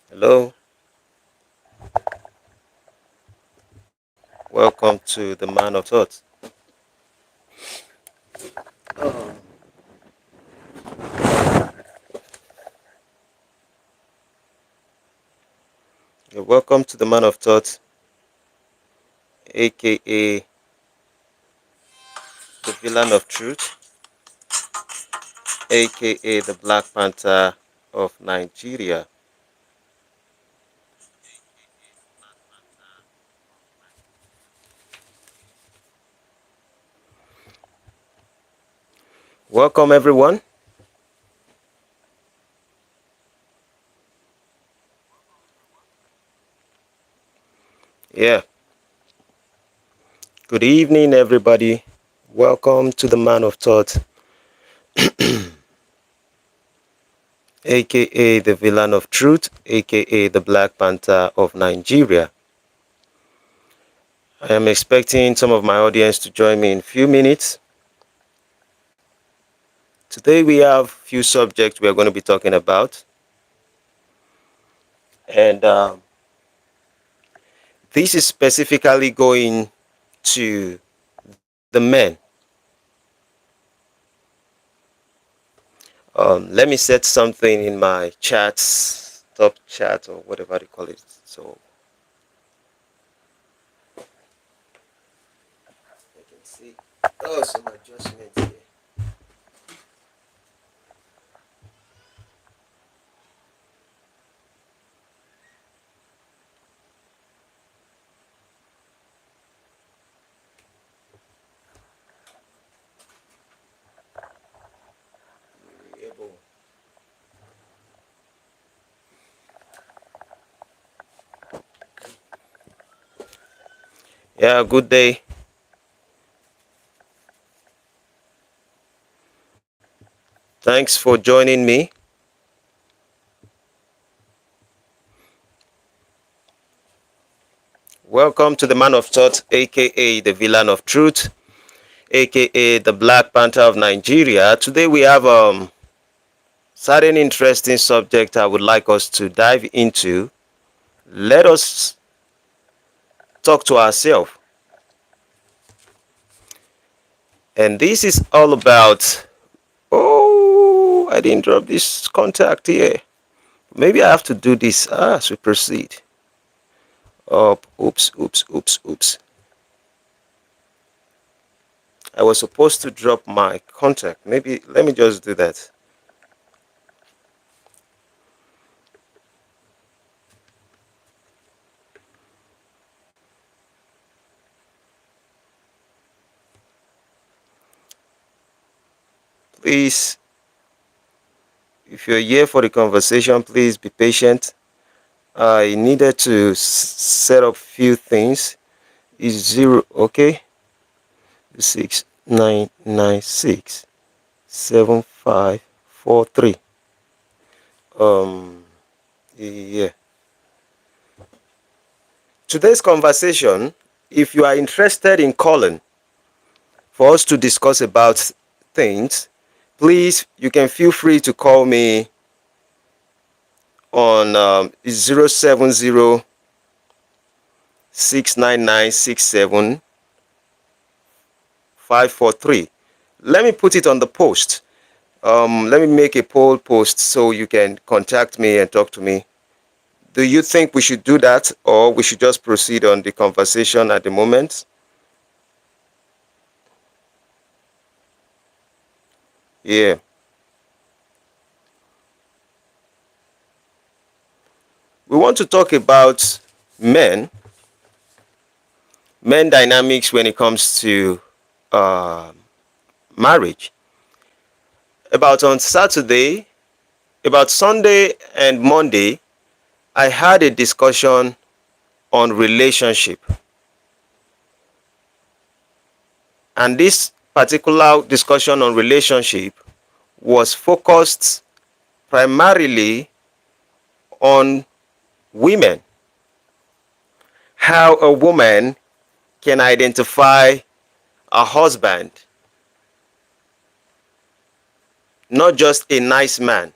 Hello, welcome to the Man of Thought. You're welcome to the Man of Thought, aka the Villain of Truth, aka the Black Panther of Nigeria. Welcome, everyone. Yeah, good evening, everybody. Welcome to the Man of Thought, aka the Villain of Truth, aka the Black Panther of Nigeria. I am expecting some of my audience to join me in a few minutes. Today we have a few subjects we are going to be talking about, and this is specifically going to the men. Let me set something in my chats, top chat, or whatever they call it. So I can see. Oh, some adjustments here. Yeah, good day. Thanks for joining me. Welcome to the Man of Thought, aka the Villain of Truth, aka the Black Panther of Nigeria. Today we have certain interesting subject I would like us to dive into. Let us talk to ourselves. And this is all about, oh, I didn't drop this contact here. Maybe I have to do this as we proceed. Oops. I was supposed to drop my contact. Maybe let me just do that. Please, if you're here for the conversation, please be patient. I needed to set up few things. Is 0 okay? 69967543. Yeah. Today's conversation, if you are interested in calling for us to discuss about things, please, you can feel free to call me on 070 Let me put it on the post. Let me make a poll post so you can contact me and talk to me. Do you think we should do that, or we should just proceed on the conversation at the moment? Yeah. We want to talk about men, men dynamics when it comes to uh, marriage. About on Saturday, about Sunday and Monday, I had a discussion on relationship. And this particular discussion on relationship was focused primarily on women. How a woman can identify a husband, not just a nice man,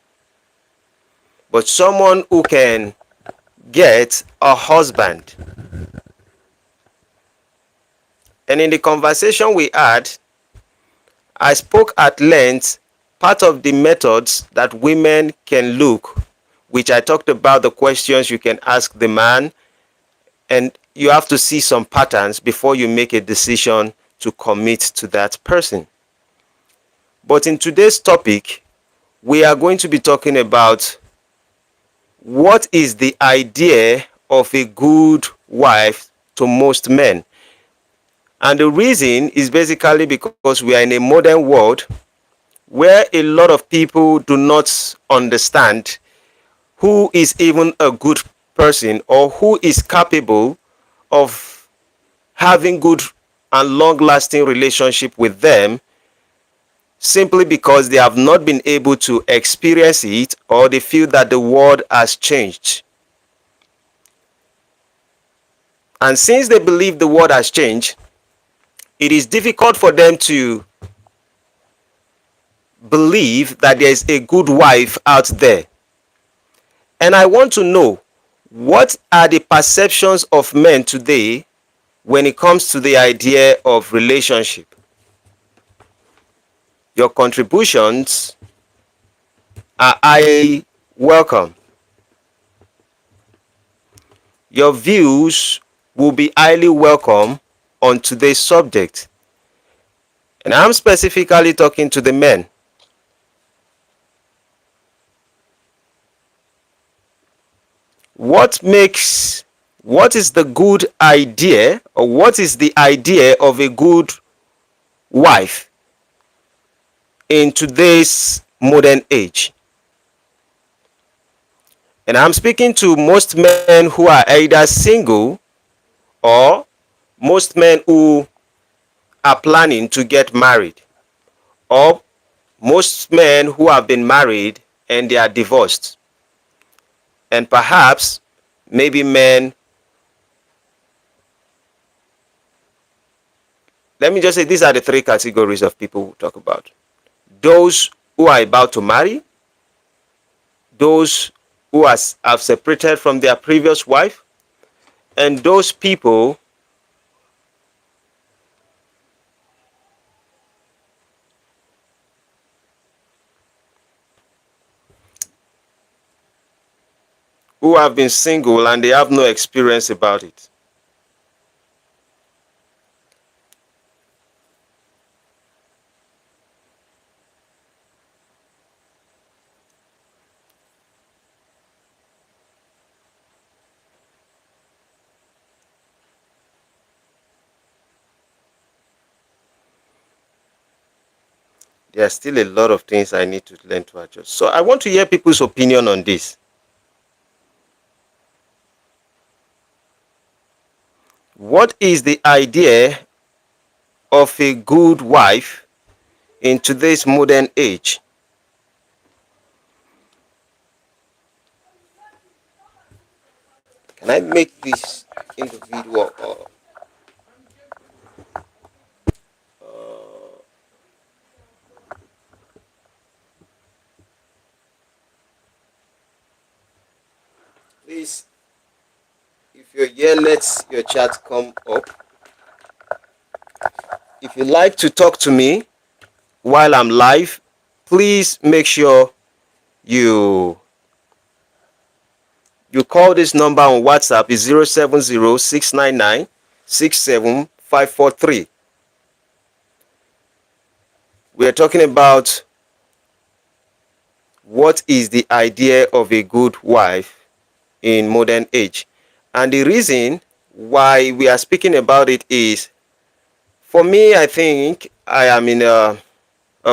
but someone who can get a husband. And in the conversation we had, I spoke at length part of the methods that women can look, which I talked about the questions you can ask the man, and you have to see some patterns before you make a decision to commit to that person. But in today's topic, we are going to be talking about what is the idea of a good wife to most men. And the reason is basically because we are in a modern world where a lot of people do not understand who is even a good person or who is capable of having good and long-lasting relationship with them, simply because they have not been able to experience it, or they feel that the world has changed. And since they believe the world has changed, it is difficult for them to believe that there is a good wife out there. And I want to know, what are the perceptions of men today when it comes to the idea of relationship? Your contributions are highly welcome. Your views will be highly welcome on today's subject. And I'm specifically talking to the men. What is the good idea, or what is the idea of a good wife in today's modern age? And I'm speaking to most men who are either single, or most men who are planning to get married, or most men who have been married and they are divorced, and perhaps maybe men. Let me just say, these are the three categories of people we talk about: those who are about to marry, those who have separated from their previous wife, and those people who have been single and they have no experience about it. There are still a lot of things I need to learn to adjust. So I want to hear people's opinion on this. What is the idea of a good wife in today's modern age? Can I make this individual please, if you're here, let your chat come up. If you like to talk to me while I'm live, please make sure you call this number on WhatsApp. Is 070-699-67543. We're talking about what is the idea of a good wife in modern age. And the reason why we are speaking about it is, for me, I think I am in a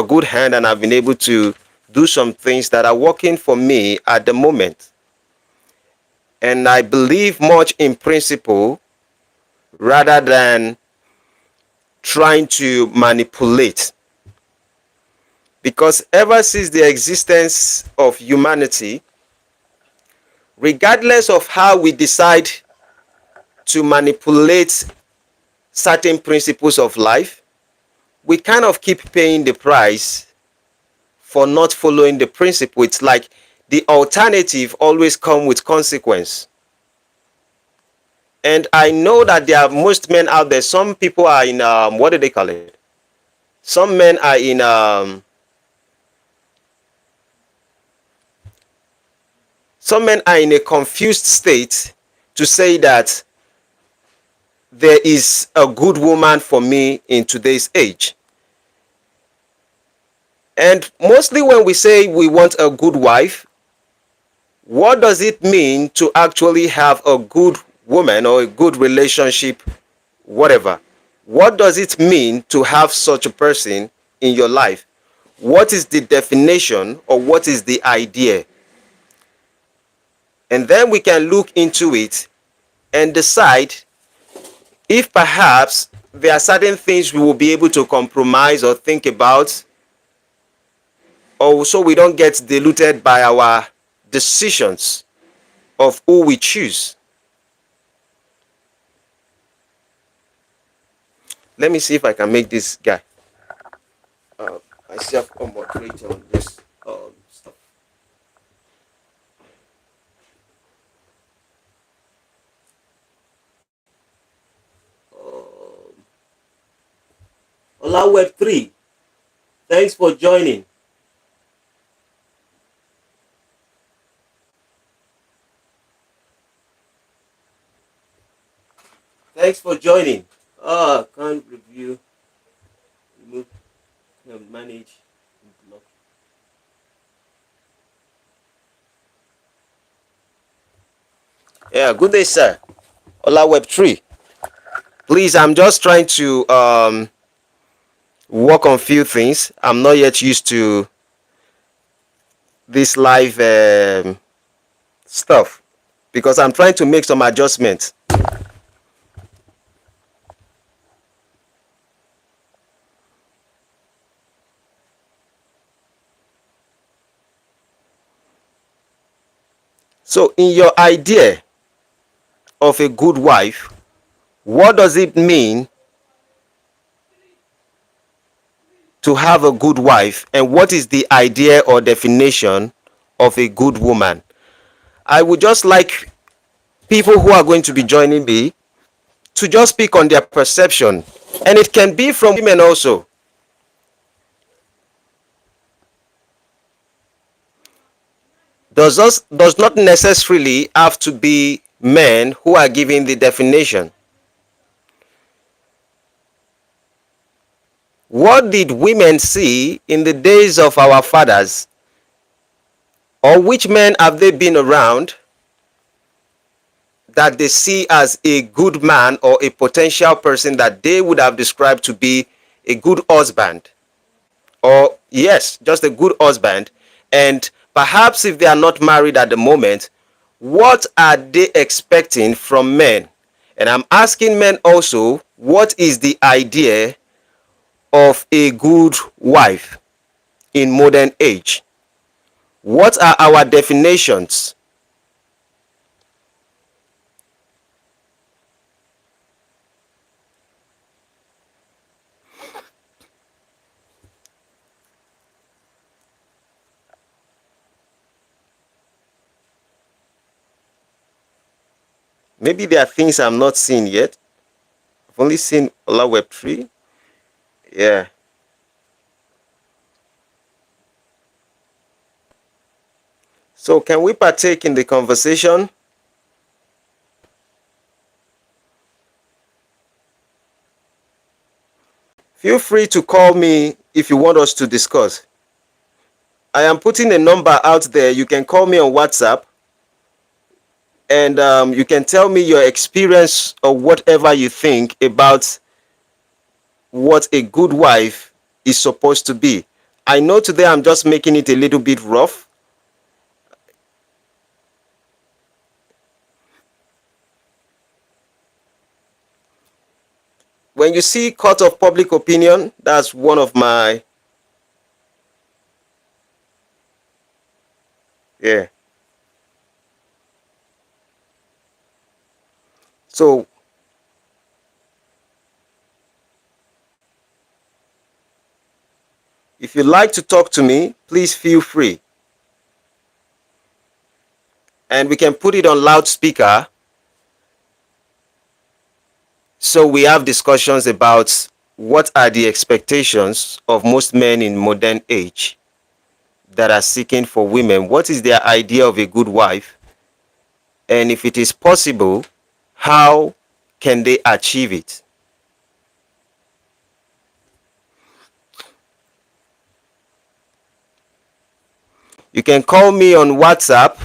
good hand, and I've been able to do some things that are working for me at the moment. And I believe much in principle rather than trying to manipulate. Because ever since the existence of humanity, regardless of how we decide to manipulate certain principles of life, we kind of keep paying the price for not following the principle. It's like the alternative always comes with consequence. And I know that there are most men out there. Some people are in what do they call it? Some men are in some men are in a confused state to say that there is a good woman for me in today's age. And mostly when we say we want a good wife, what does it mean to actually have a good woman or a good relationship, whatever? What does it mean to have such a person in your life? What is the definition or what is the idea? And then we can look into it and decide if perhaps there are certain things we will be able to compromise or think about, or so we don't get diluted by our decisions of who we choose. Let me see if I can make this guy myself a moderator on this stuff. Ola Web3, thanks for joining. Thanks for joining. Can't review, remove, manage, block. Yeah, good day, sir. Ola Web3. Please, I'm just trying to work on few things. I'm not yet used to this live stuff because I'm trying to make some adjustments. So, in your idea of a good wife, what does it mean to have a good wife, and what is the idea or definition of a good woman? I would just like people who are going to be joining me to just speak on their perception, and it can be from women also. Does not necessarily have to be men who are giving the definition. What did women see in the days of our fathers? Or which men have they been around that they see as a good man or a potential person that they would have described to be a good husband? Or, yes, just a good husband. And perhaps if they are not married at the moment, what are they expecting from men? And I'm asking men also, what is the idea of a good wife in modern age? What are our definitions? Maybe there are things I'm not seeing yet. I've only seen Ola Web3. Yeah. So can we partake in the conversation? Feel free to call me if you want us to discuss. I am putting a number out there. You can call me on WhatsApp, and you can tell me your experience or whatever you think about what a good wife is supposed to be. I know today I'm just making it a little bit rough. When you see court of public opinion, that's one of my, yeah. So if you'd like to talk to me, please feel free. And we can put it on loudspeaker So we have discussions about what are the expectations of most men in modern age that are seeking for women. What is their idea of a good wife? And if it is possible, how can they achieve it? You can call me on WhatsApp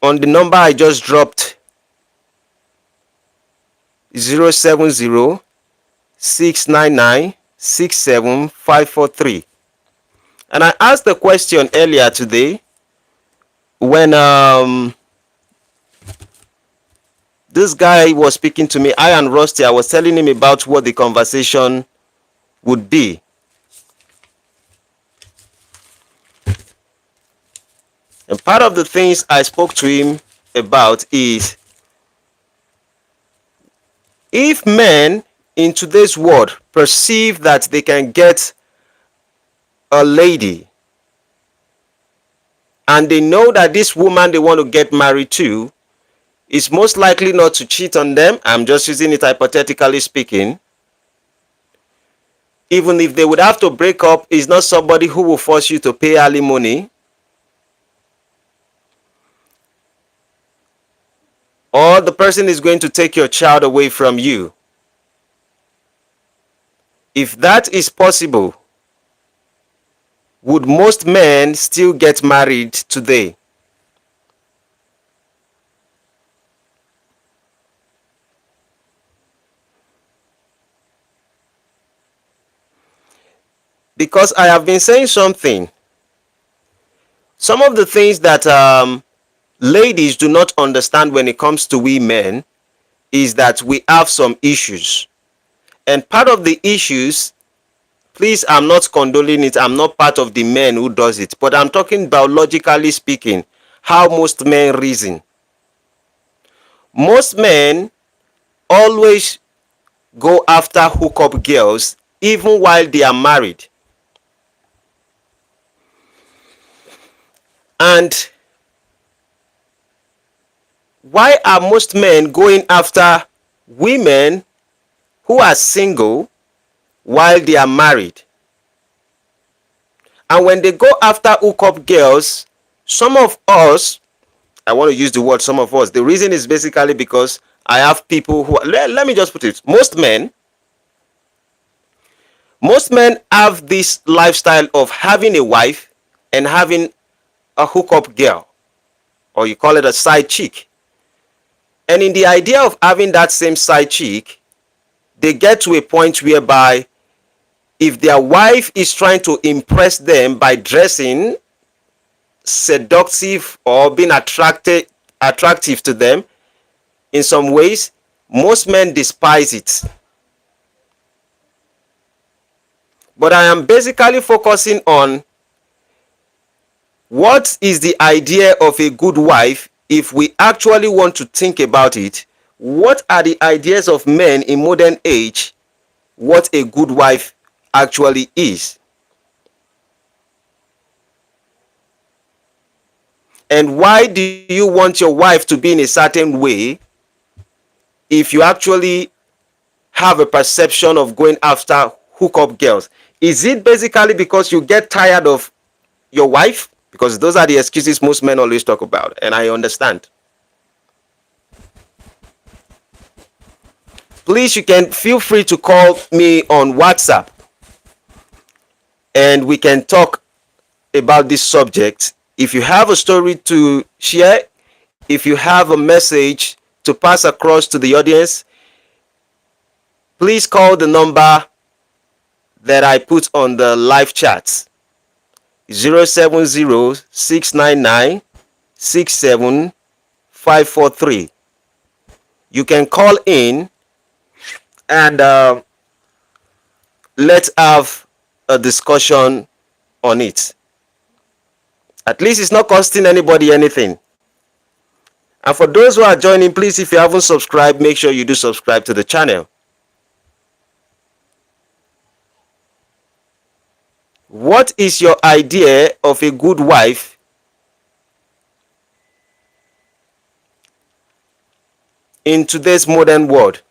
on the number I just dropped, 070 699 67543. And I asked the question earlier today when this guy was speaking to me, Ian Rusty. I was telling him about what the conversation would be. And part of the things I spoke to him about is, if men in today's world perceive that they can get a lady and they know that this woman they want to get married to is most likely not to cheat on them, I'm just using it hypothetically speaking, even if they would have to break up, is not somebody who will force you to pay alimony, or the person is going to take your child away from you. If that is possible, would most men still get married today? Because I have been saying something. Some of the things that ladies do not understand when it comes to we men is that we have some issues. And part of the issues, please, I'm not condoling it, I'm not part of the men who does it, but I'm talking biologically speaking, how most men reason. Most men always go after hookup girls even while they are married. And why are most men going after women who are single while they are married? And when they go after hookup girls, some of us, I want to use the word some of us, the reason is basically because I have people who, let me just put it, most men have this lifestyle of having a wife and having a hookup girl, or you call it a side chick. And in the idea of having that same side chick, they get to a point whereby if their wife is trying to impress them by dressing seductive or being attractive to them in some ways, most men despise it. But I am basically focusing on what is the idea of a good wife. If we actually want to think about it, what are the ideas of men in modern age, what a good wife actually is? And why do you want your wife to be in a certain way if you actually have a perception of going after hookup girls? Is it basically because you get tired of your wife? Because those are the excuses most men always talk about, and I understand. Please, you can feel free to call me on WhatsApp and we can talk about this subject. If you have a story to share, if you have a message to pass across to the audience, please call the number that I put on the live chat, 070 699 67543. You can call in and let's have a discussion on it. At least it's not costing anybody anything. And for those who are joining, please, if you haven't subscribed, make sure you do subscribe to the channel. What is your idea of a good wife? in today's modern world?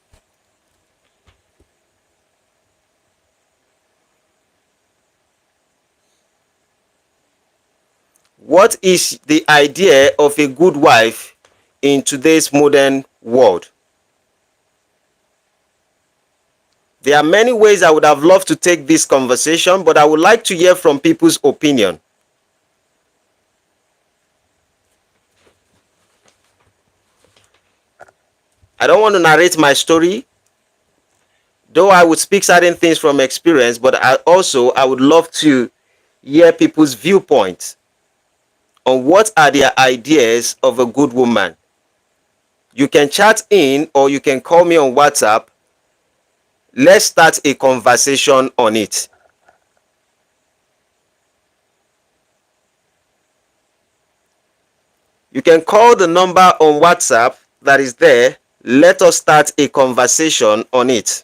What is the idea of a good wife in today's modern world? There are many ways I would have loved to take this conversation, but I would like to hear from people's opinion. I don't want to narrate my story, though I would speak certain things from experience, but I would love to hear people's viewpoints on what are their ideas of a good woman. You can chat in or you can call me on WhatsApp. Let's start a conversation on it. You can call the number on WhatsApp that is there. Let us start a conversation on it.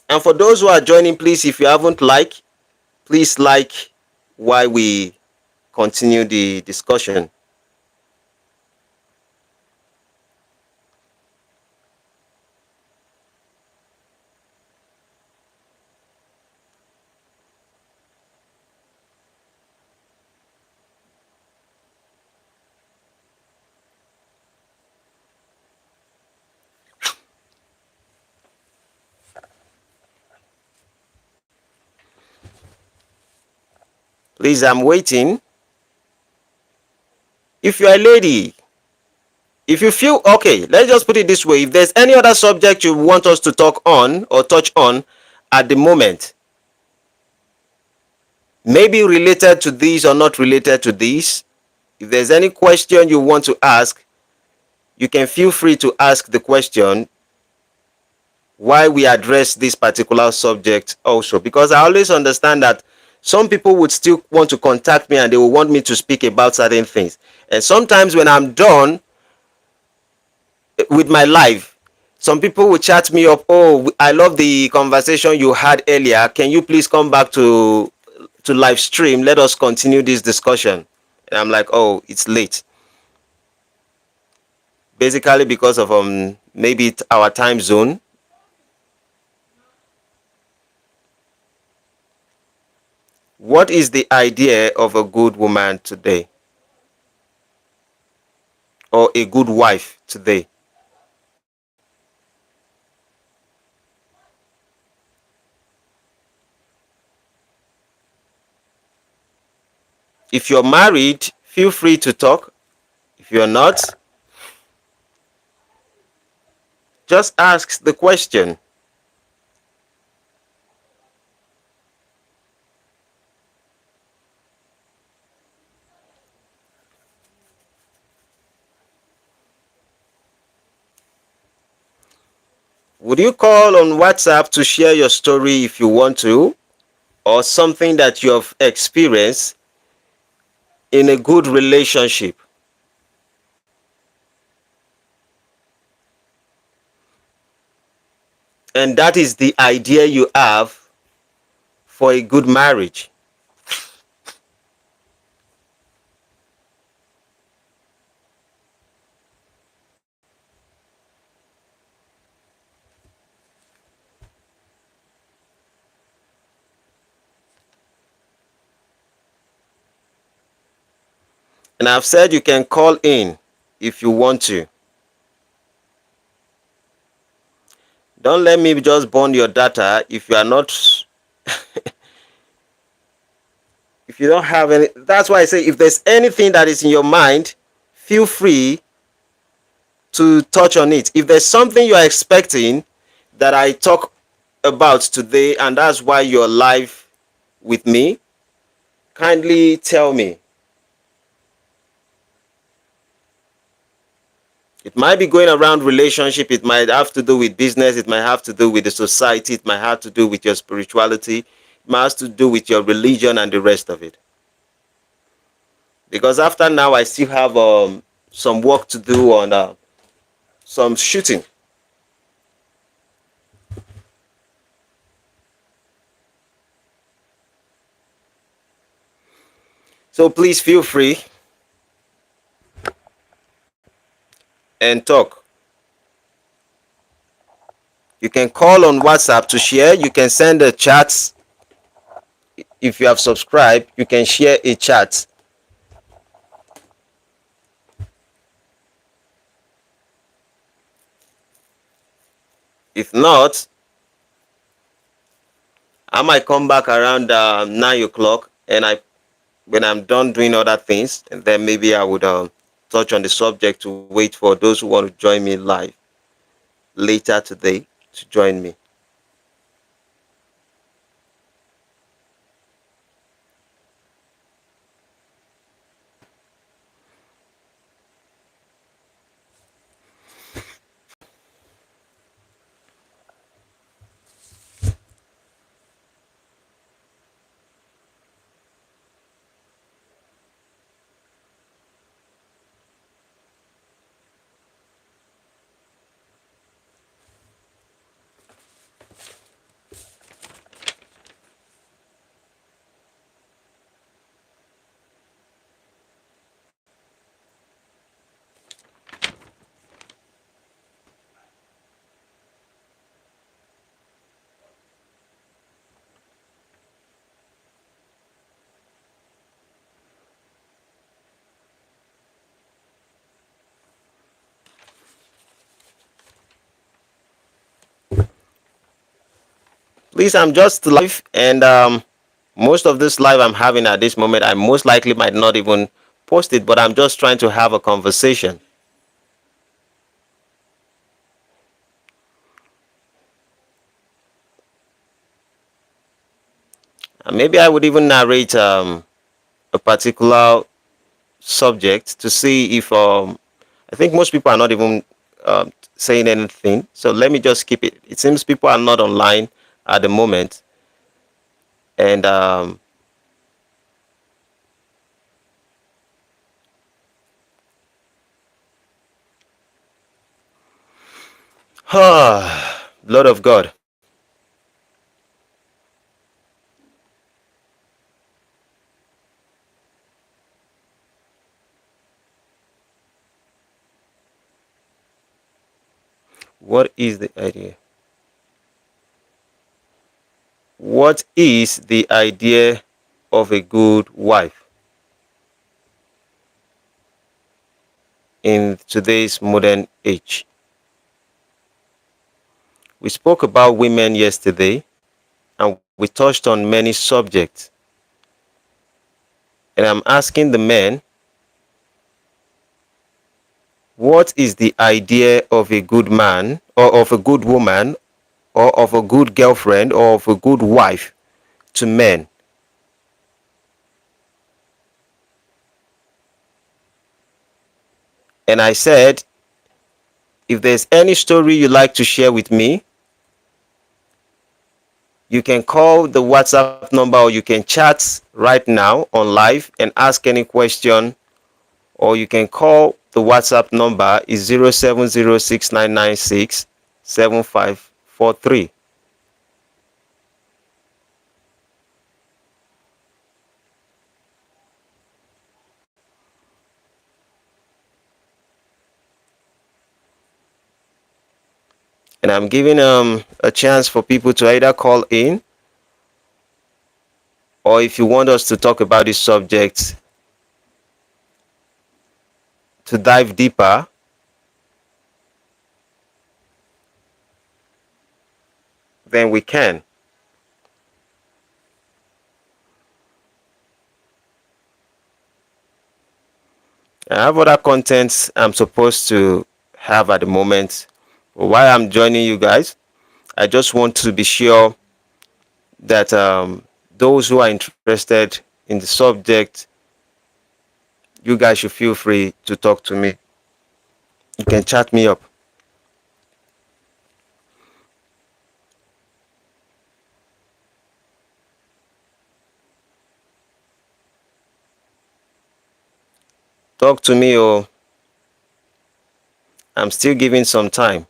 And for those who are joining, please, if you haven't liked, please like while we continue the discussion. Please, I'm waiting. If you're a lady, if you feel okay, let's just put it this way. If there's any other subject you want us to talk on or touch on at the moment, maybe related to this or not related to this, if there's any question you want to ask, you can feel free to ask the question while we address this particular subject also, because I always understand that some people would still want to contact me and they will want me to speak about certain things. And sometimes when I'm done with my live, some people will chat me up, oh, I love the conversation you had earlier, can you please come back to live stream, let us continue this discussion. And I'm like, oh, it's late, basically because of maybe our time zone. What is the idea of a good woman today, or a good wife today? If you're married, feel free to talk. If you're not, just ask the question. Would you call on WhatsApp to share your story if you want to, or something that you have experienced in a good relationship? And that is the idea you have for a good marriage. And I've said you can call in if you want to. Don't let me just burn your data if you are not, if you don't have any. That's why I say if there's anything that is in your mind, feel free to touch on it. If there's something you are expecting that I talk about today and that's why you're live with me, kindly tell me. It might be going around relationship, it might have to do with business, it might have to do with the society, it might have to do with your spirituality, it might have to do with your religion and the rest of it. Because after now, I still have some work to do on some shooting. So please feel free and talk. You can call on WhatsApp to share. You can send a chat. If you have subscribed, you can share a chat. If not, I might come back around 9 o'clock, and when I'm done doing other things, and then maybe I would touch on the subject to wait for those who want to join me live later today to join me. Please, I'm just live, and most of this live I'm having at this moment, I most likely might not even post it, but I'm just trying to have a conversation. Maybe I would even narrate a particular subject to see if I think most people are not even saying anything. So let me just keep it. It seems people are not online at the moment, and Lord of God. What is the idea? What is the idea of a good wife in today's modern age? We spoke about women yesterday, and we touched on many subjects. And I'm asking the men, what is the idea of a good man, or of a good woman, or of a good girlfriend, or of a good wife to men? And I said, if there's any story you like to share with me, you can call the WhatsApp number, or you can chat right now on live and ask any question, or you can call the WhatsApp number is 0706996743. And I'm giving a chance for people to either call in, or if you want us to talk about this subject, to dive deeper, then we can. I have other contents I'm supposed to have at the moment. But while I'm joining you guys, I just want to be sure that those who are interested in the subject, you guys should feel free to talk to me. You can chat me up. Talk to me, or I'm still giving some time.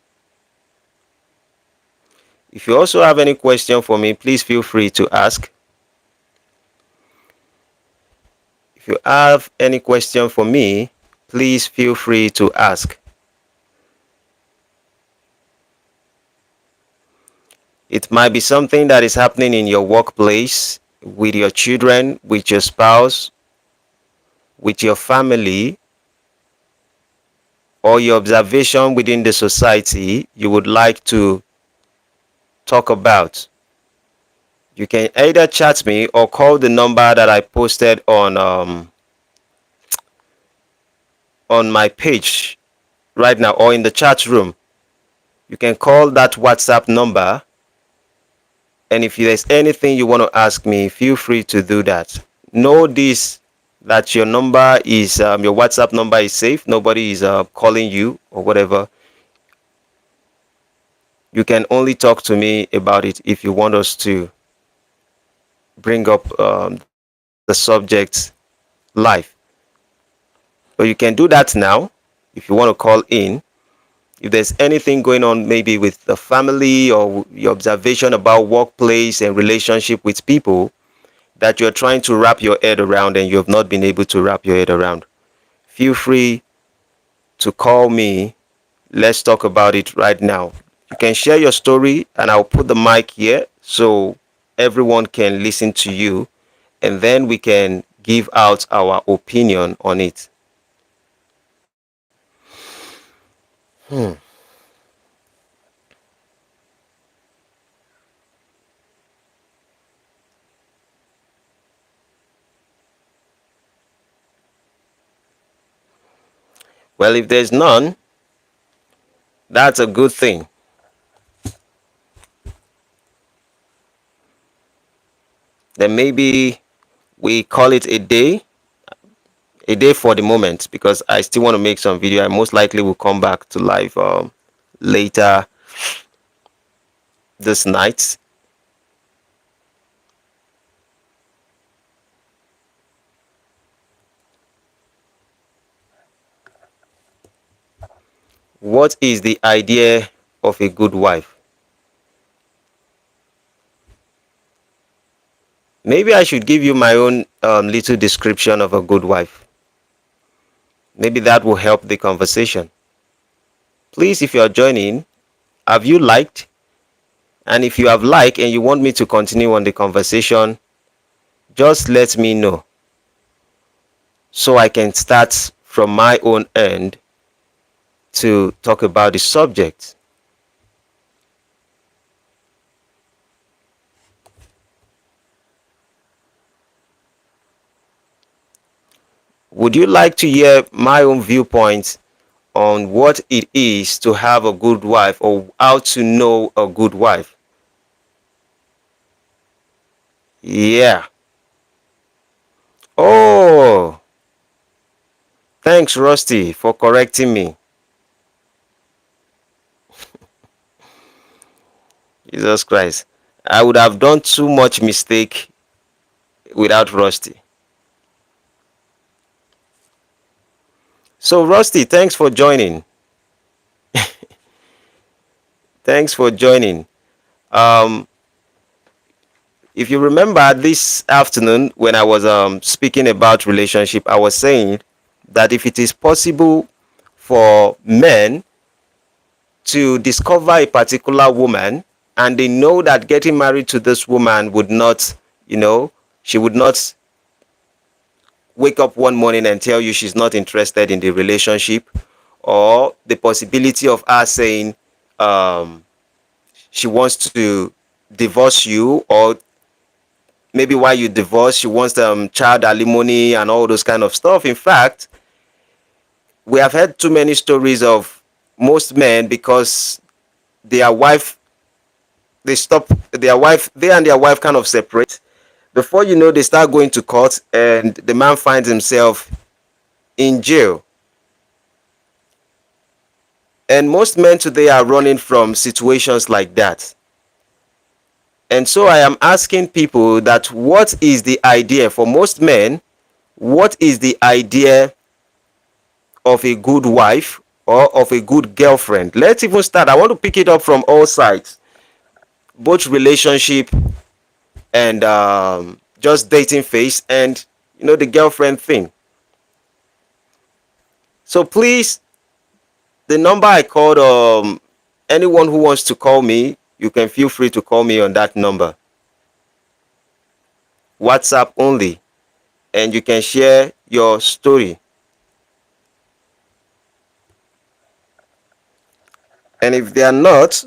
If you also have any question for me, please feel free to ask. If you have any question for me, please feel free to ask. It might be something that is happening in your workplace, with your children, with your spouse, with your family, or your observation within the society you would like to talk about. You can either chat me or call the number that I posted on my page right now, or in the chat room. You can call that WhatsApp number, and if there's anything you want to ask me, feel free to do that. Know this, that your number is your WhatsApp number is safe. Nobody is calling you or whatever. You can only talk to me about it if you want us to bring up the subject live. So you can do that now if you want to call in. If there's anything going on, maybe with the family or your observation about workplace and relationship with people that you're trying to wrap your head around and you have not been able to wrap your head around, feel free to call me. Let's talk about it right now. You can share your story and I'll put the mic here so everyone can listen to you, and then we can give out our opinion on it. Well, if there's none, that's a good thing. Then maybe we call it a day for the moment, because I still want to make some video. I most likely will come back to live later this night. What is the idea of a good wife? Maybe I should give you my own little description of a good wife. Maybe that will help the conversation. Please, if you are joining, have you liked? And if you have liked and you want me to continue on the conversation, just let me know so I can start from my own end to talk about the subject. Would you like to hear my own viewpoint on what it is to have a good wife, or how to know a good wife? Yeah. Oh, thanks, Rusty, for correcting me. Jesus Christ. I would have done too much mistake without Rusty. So, Rusty, thanks for joining. Thanks for joining. If you remember this afternoon when I was speaking about relationship, I was saying that if it is possible for men to discover a particular woman and they know that getting married to this woman would not, she would not wake up one morning and tell you she's not interested in the relationship, or the possibility of her saying she wants to divorce you, or maybe while you divorce she wants child alimony and all those kind of stuff. In fact, we have heard too many stories of most men, because their wife, they and their wife kind of separate. Before you know, they start going to court and the man finds himself in jail. And most men today are running from situations like that. And so I am asking people that what is the idea for most men? What is the idea of a good wife or of a good girlfriend? Let's even start. I want to pick it up from all sides, both relationship and just dating phase, and the girlfriend thing. So please, the number I called, anyone who wants to call me, you can feel free to call me on that number. WhatsApp only, and you can share your story. And if they are not,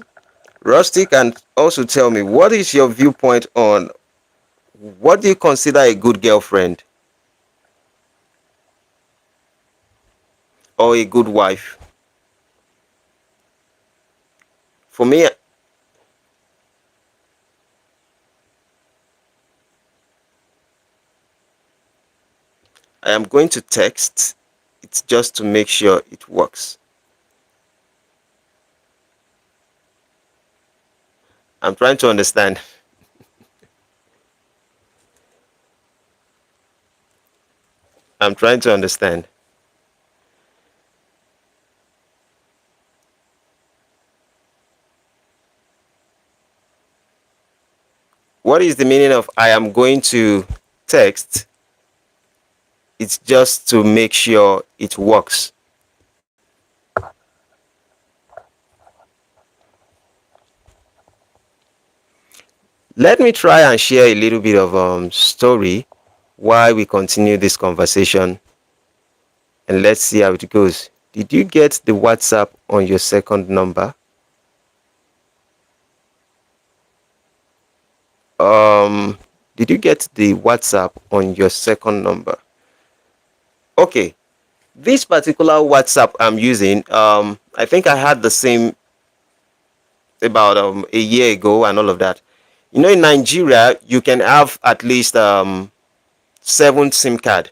Rusty can also tell me, what is your viewpoint on what do you consider a good girlfriend or a good wife? For me, I am going to text. It's just to make sure it works. I'm trying to understand. I'm trying to understand. What is the meaning of I am going to text? It's just to make sure it works. Let me try and share a little bit of story while we continue this conversation, and let's see how it goes. Did you get the WhatsApp on your second number? Um, did you get the WhatsApp on your second number? Okay, this particular WhatsApp I'm using, I think I had the same about a year ago and all of that. In Nigeria, you can have at least 7 SIM card.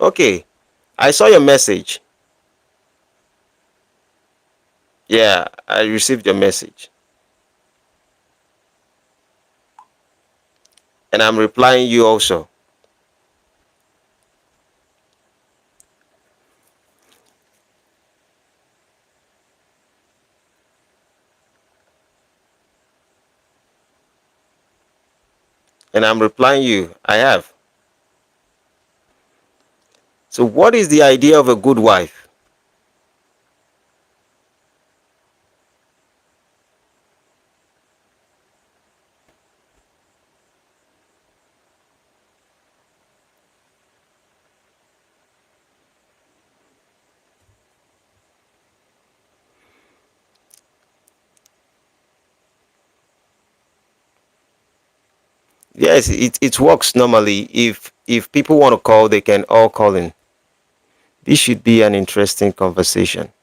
Okay, I saw your message. Yeah, I received your message, and I'm replying you also. And I'm replying you. I have. So, what is the idea of a good wife? Yes, it works normally. If people want to call, they can all call in. This should be an interesting conversation.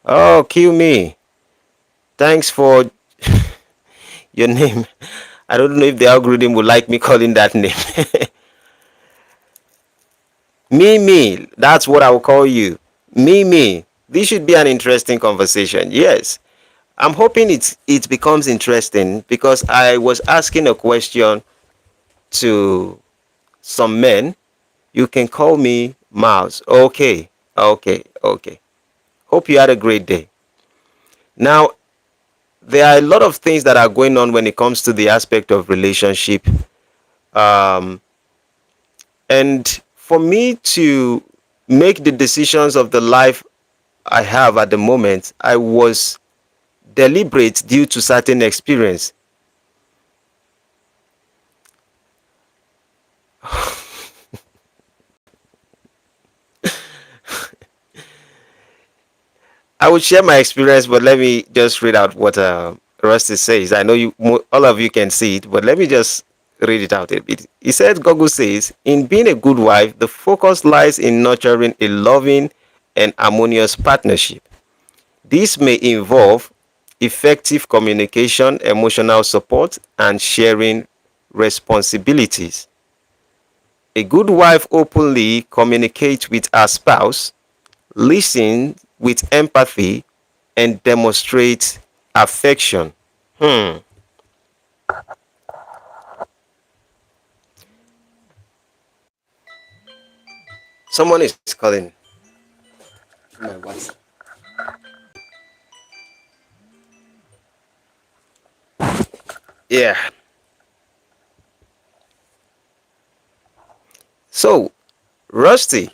Oh, kill me. Thanks for your name. I don't know if the algorithm would like me calling that name. Me. That's what I will call you. Me. This should be an interesting conversation. Yes. I'm hoping it becomes interesting because I was asking a question to some men. You can call me Miles. Okay. Hope you had a great day. Now, there are a lot of things that are going on when it comes to the aspect of relationship. Um, and for me to make the decisions of the life I have at the moment, I was deliberate due to certain experience. I would share my experience, but let me just read out what Rusty says. I know all of you can see it, but let me just read it out a bit. He said, Google says, in being a good wife, the focus lies in nurturing a loving and harmonious partnership. This may involve effective communication, emotional support, and sharing responsibilities. A good wife openly communicates with her spouse, listens with empathy, and demonstrates affection. Hmm. Someone is calling my WhatsApp. Yeah. So, Rusty,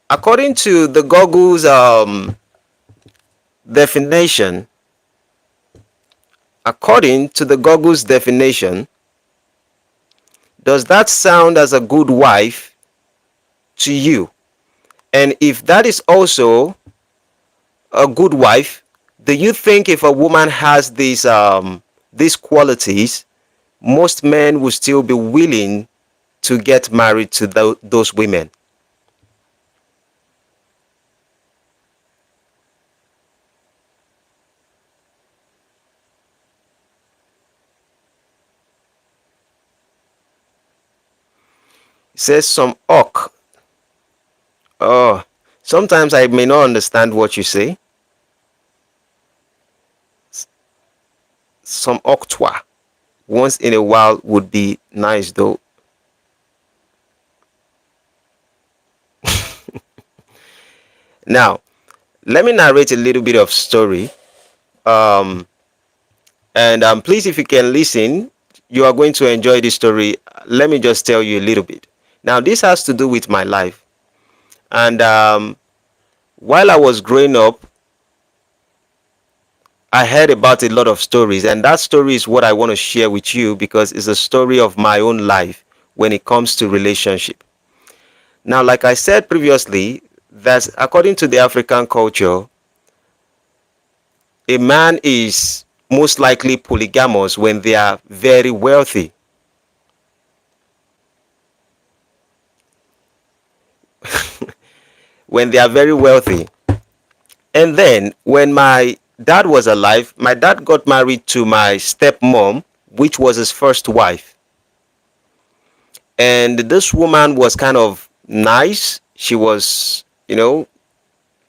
according to the Google's definition, according to the Google's definition, does that sound as a good wife to you? And if that is also a good wife, do you think if a woman has these qualities, most men will still be willing to get married to those women? It says some orc. Oh, sometimes I may not understand what you say. Some octwa once in a while would be nice though. Now, let me narrate a little bit of story. Um, and please, if you can listen, you are going to enjoy this story. Let me just tell you a little bit. Now, this has to do with my life. And while I was growing up, I heard about a lot of stories, and that story is what I want to share with you because it's a story of my own life when it comes to relationship. Now, like I said previously, that according to the African culture, a man is most likely polygamous when they are very wealthy. When they are very wealthy. And then when my dad was alive, my dad got married to my stepmom, which was his first wife. And this woman was kind of nice. She was,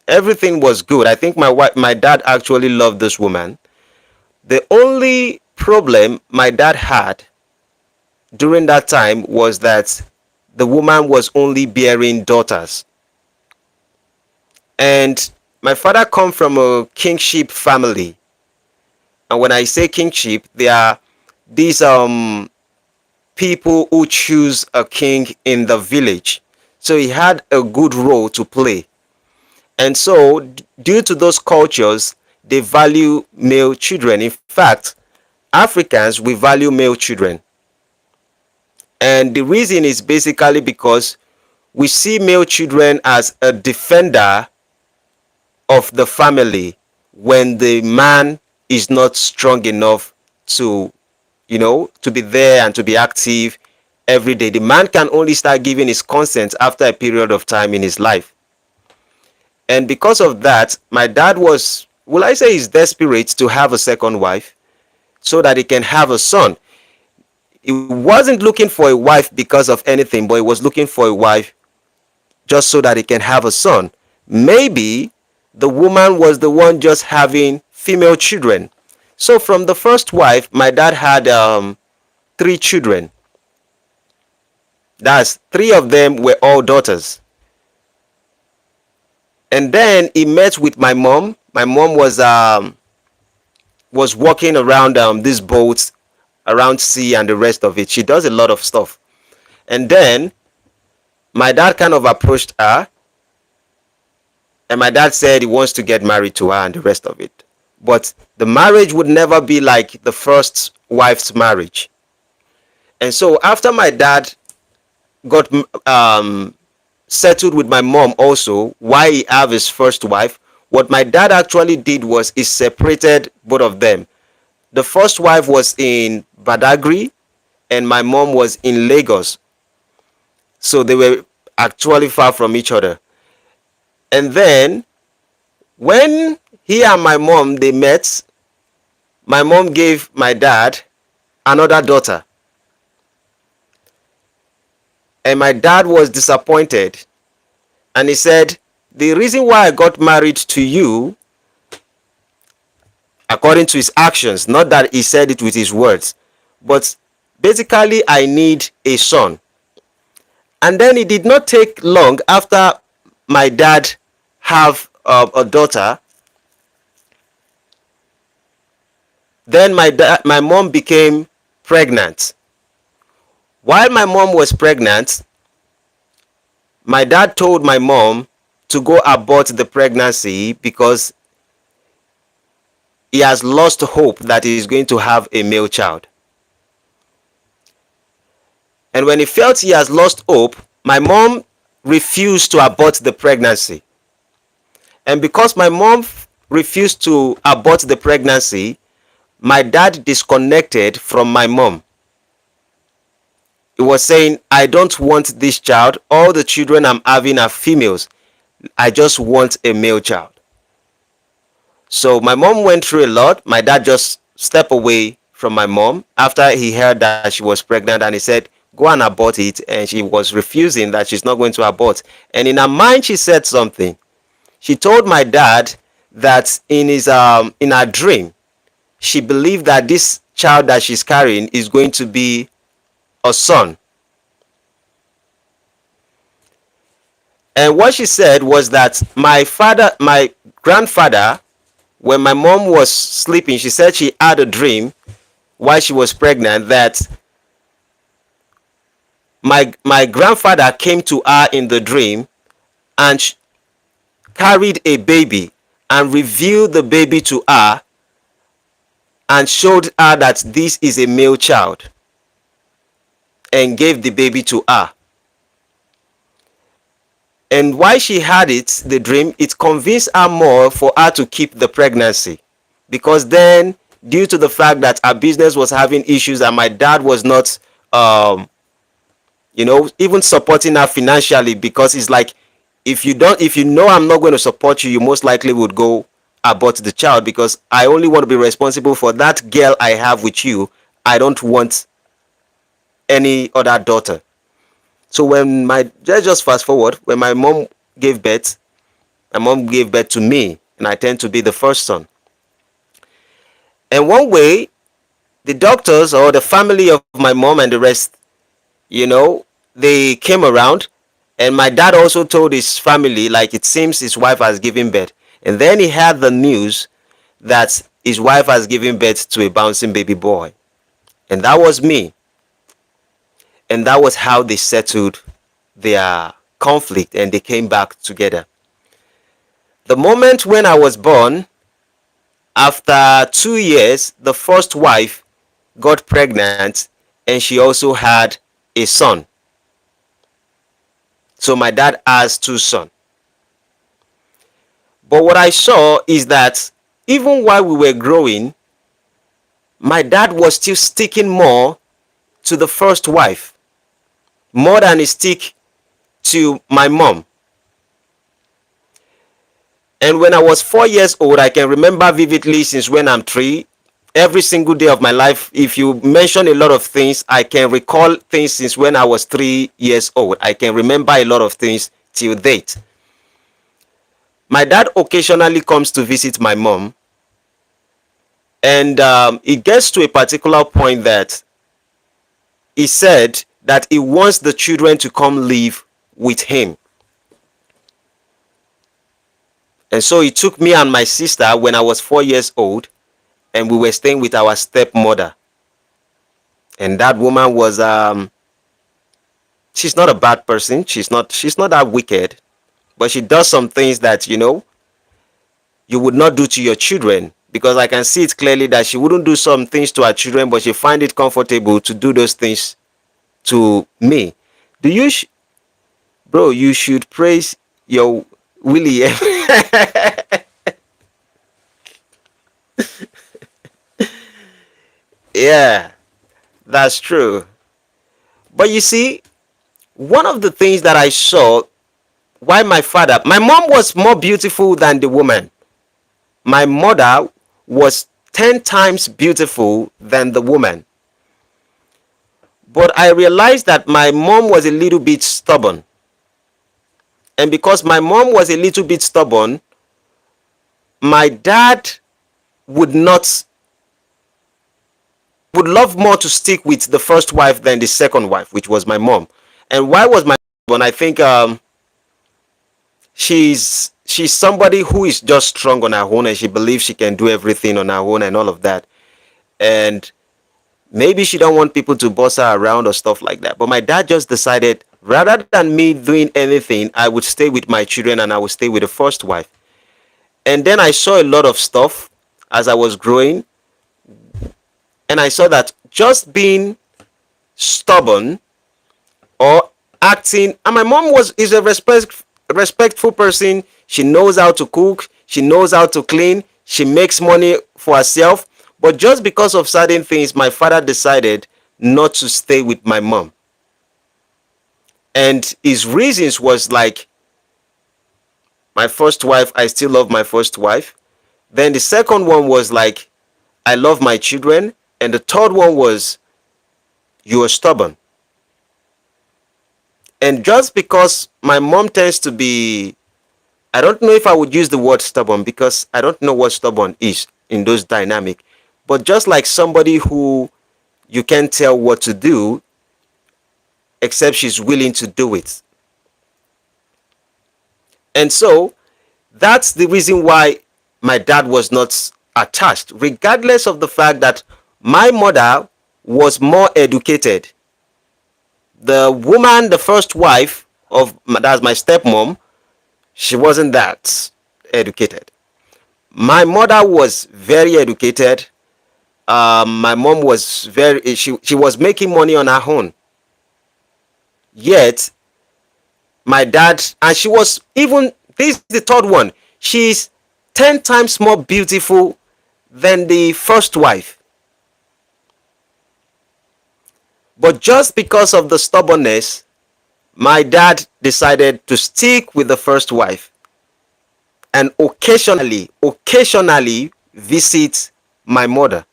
everything was good. I think my dad actually loved this woman. The only problem my dad had during that time was that the woman was only bearing daughters. And my father come from a kingship family. And when I say kingship, they are these people who choose a king in the village. So he had a good role to play. And so due to those cultures, they value male children. In fact, Africans, we value male children. And the reason is basically because we see male children as a defender of the family when the man is not strong enough to, to be there and to be active every day. The man can only start giving his consent after a period of time in his life. And because of that, my dad was, will I say, he's desperate to have a second wife so that he can have a son. He wasn't looking for a wife because of anything, but he was looking for a wife just so that he can have a son. Maybe the woman was the one just having female children. So from the first wife, my dad had 3 children. That's 3 of them were all daughters. And then he met with my mom. My mom was walking around these boats around sea and the rest of it. She does a lot of stuff. And then my dad kind of approached her, and my dad said he wants to get married to her and the rest of it. But the marriage would never be like the first wife's marriage. And so after my dad got settled with my mom also, why he have his first wife, what my dad actually did was he separated both of them. The first wife was in Badagry and my mom was in Lagos. So they were actually far from each other. And then when he and my mom they met, my mom gave my dad another daughter. And my dad was disappointed. And he said, the reason why I got married to you, according to his actions, not that he said it with his words, but basically I need a son. And then it did not take long after my dad have a daughter. Then my mom became pregnant. While my mom was pregnant, my dad told my mom to go abort the pregnancy because he has lost hope that he's going to have a male child. And when he felt he has lost hope, my mom refused to abort the pregnancy. And because my mom refused to abort the pregnancy, my dad disconnected from my mom. He was saying, I don't want this child. All the children I'm having are females. I just want a male child. So my mom went through a lot. My dad just stepped away from my mom after he heard that she was pregnant, and he said, go and abort it. And she was refusing, that she's not going to abort. And in her mind, she said something. She told my dad that in her dream, she believed that this child that she's carrying is going to be a son. And what she said was that my grandfather, when my mom was sleeping, she said she had a dream while she was pregnant that my grandfather came to her in the dream and carried a baby and revealed the baby to her and showed her that this is a male child and gave the baby to her. And while she had the dream, it convinced her more for her to keep the pregnancy, because then, due to the fact that her business was having issues and my dad was not even supporting her financially, because it's like, if you know I'm not going to support you, you most likely would go abort the child, because I only want to be responsible for that girl I have with you. I don't want any other daughter. So let's just fast forward, when my mom gave birth to me, and I tend to be the first son. And one way, the doctors or the family of my mom and the rest, they came around, and my dad also told his family, like, it seems his wife has given birth. And then he had the news that his wife has given birth to a bouncing baby boy. And that was me. And that was how they settled their conflict, and they came back together. The moment when I was born, after 2 years, the first wife got pregnant, and she also had a son. So my dad has 2 sons. But what I saw is that even while we were growing, my dad was still sticking more to the first wife, more than he stick to my mom. And when I was 4 years old, I can remember vividly, since when I'm 3, every single day of my life, if you mention a lot of things, I can recall things since when I was 3 years old. I can remember a lot of things till date. My dad occasionally comes to visit my mom, and it gets to a particular point that he said that he wants the children to come live with him. And so he took me and my sister when I was 4 years old, and we were staying with our stepmother. And that woman was she's not a bad person. She's not that wicked, but she does some things that you would not do to your children, because I can see it clearly that she wouldn't do some things to her children, but she find it comfortable to do those things to me. Bro, you should praise your Willie. Yeah, that's true. But you see, one of the things that I saw, why my mom was more beautiful than the woman. My mother was 10 times beautiful than the woman. But I realized that my mom was a little bit stubborn. And because my mom was a little bit stubborn, my dad would love more to stick with the first wife than the second wife, which was my mom. And why was my mom? I think she's somebody who is just strong on her own, and she believes she can do everything on her own and all of that. and maybe she don't want people to boss her around or stuff like that. But my dad just decided rather than me doing anything, I would stay with my children and I would stay with the first wife. And then I saw a lot of stuff as I was growing, and I saw that just being stubborn or acting, and my mom is a respectful person. She knows how to cook, she knows how to clean, she makes money for herself. But just because of certain things, my father decided not to stay with my mom. And his reasons was like, my first wife, I still love my first wife. Then the second one was like, I love my children. And the third one was, you are stubborn. And just because my mom tends to be, I don't know if I would use the word stubborn because I don't know what stubborn is in those dynamic. But just like somebody who you can't tell what to do except she's willing to do it. And so that's the reason why my dad was not attached, regardless of the fact that my mother was more educated. The woman, the first wife of that's my stepmom, she wasn't that educated. My mother was very educated. My mom was she was making money on her own. Yet my dad, and she was even, this is the third one, she's 10 times more beautiful than the first wife. But just because of the stubbornness, my dad decided to stick with the first wife and occasionally visit my mother.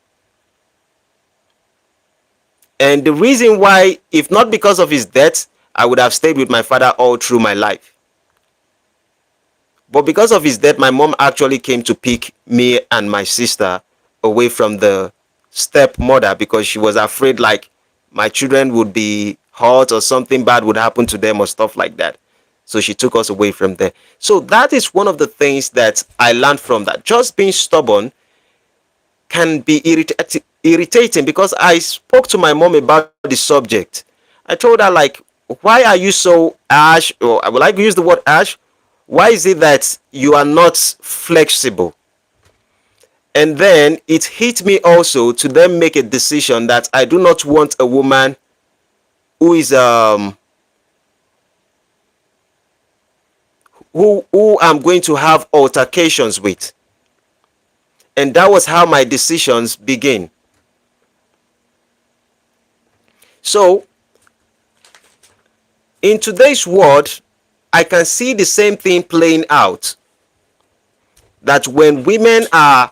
And the reason why, if not because of his death, I would have stayed with my father all through my life. But because of his death, my mom actually came to pick me and my sister away from the stepmother because she was afraid like my children would be hurt or something bad would happen to them or stuff like that. So she took us away from there. So that is one of the things that I learned from that. Just being stubborn can be irritating because I spoke to my mom about the subject. I told her like, why are you so harsh, or I would like to use the word harsh? Why is it that you are not flexible? And then it hit me also to then make a decision that I do not want a woman who is who I'm going to have altercations with. And that was how my decisions begin. So in today's world, I can see the same thing playing out. That when women are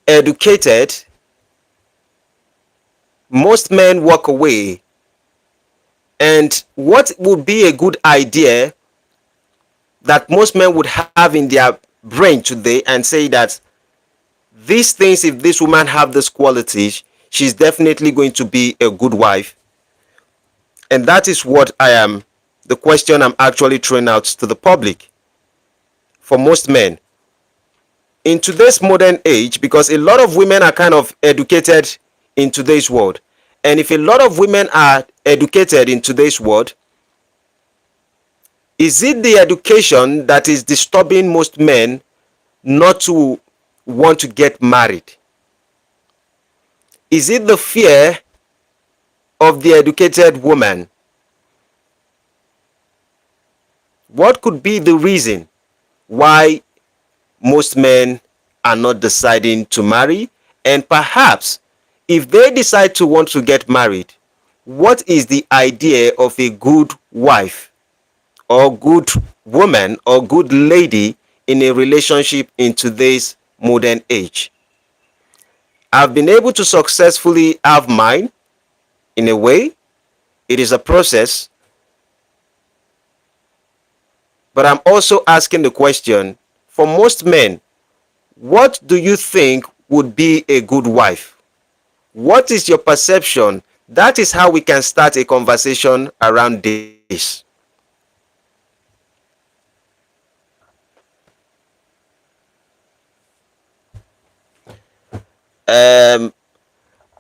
educated, most men walk away. And what would be a good idea that most men would have in their brain today and say that these things, if this woman have these qualities, she's definitely going to be a good wife. And that is what the question I'm actually throwing out to the public. For most men, in today's modern age, because a lot of women are kind of educated in today's world, and if a lot of women are educated in today's world, is it the education that is disturbing most men not to want to get married? Is it the fear of the educated woman? What could be the reason why most men are not deciding to marry? And perhaps if they decide to want to get married, what is the idea of a good wife or good woman or good lady in a relationship in today's modern age? I've been able to successfully have mine in a way. It is a process. But I'm also asking the question, for most men, what do you think would be a good wife? What is your perception? That is how we can start a conversation around this. Um,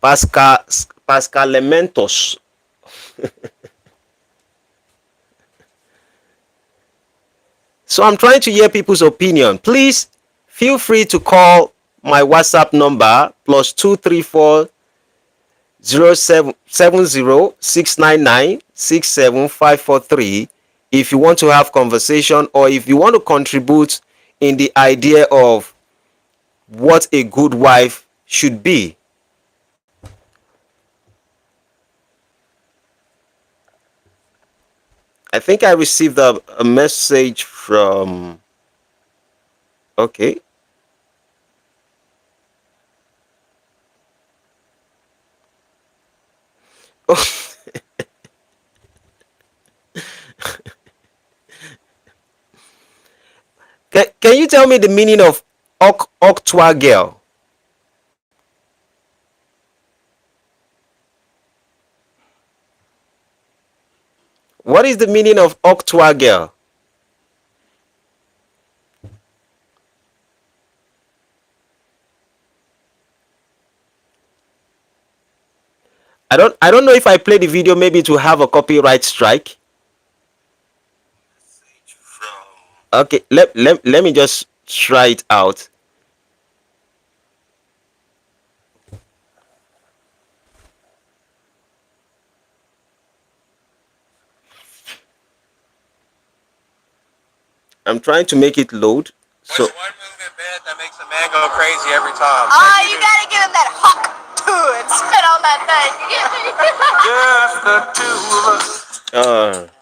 Pascal Pascalementos. So I'm trying to hear people's opinion. Please feel free to call my WhatsApp number +234 070 699 67543 if you want to have conversation, or if you want to contribute in the idea of what a good wife should be. I think I received a message from, okay. Can you tell me the meaning of Octua girl? What is the meaning of Octua girl? I don't know if I play the video, maybe to have a copyright strike. Okay, let me just try it out. I'm trying to make it load. So what's one move in bed that makes a man go crazy every time? You gotta give him that huck to it. Spit on that thing. Just the two of us.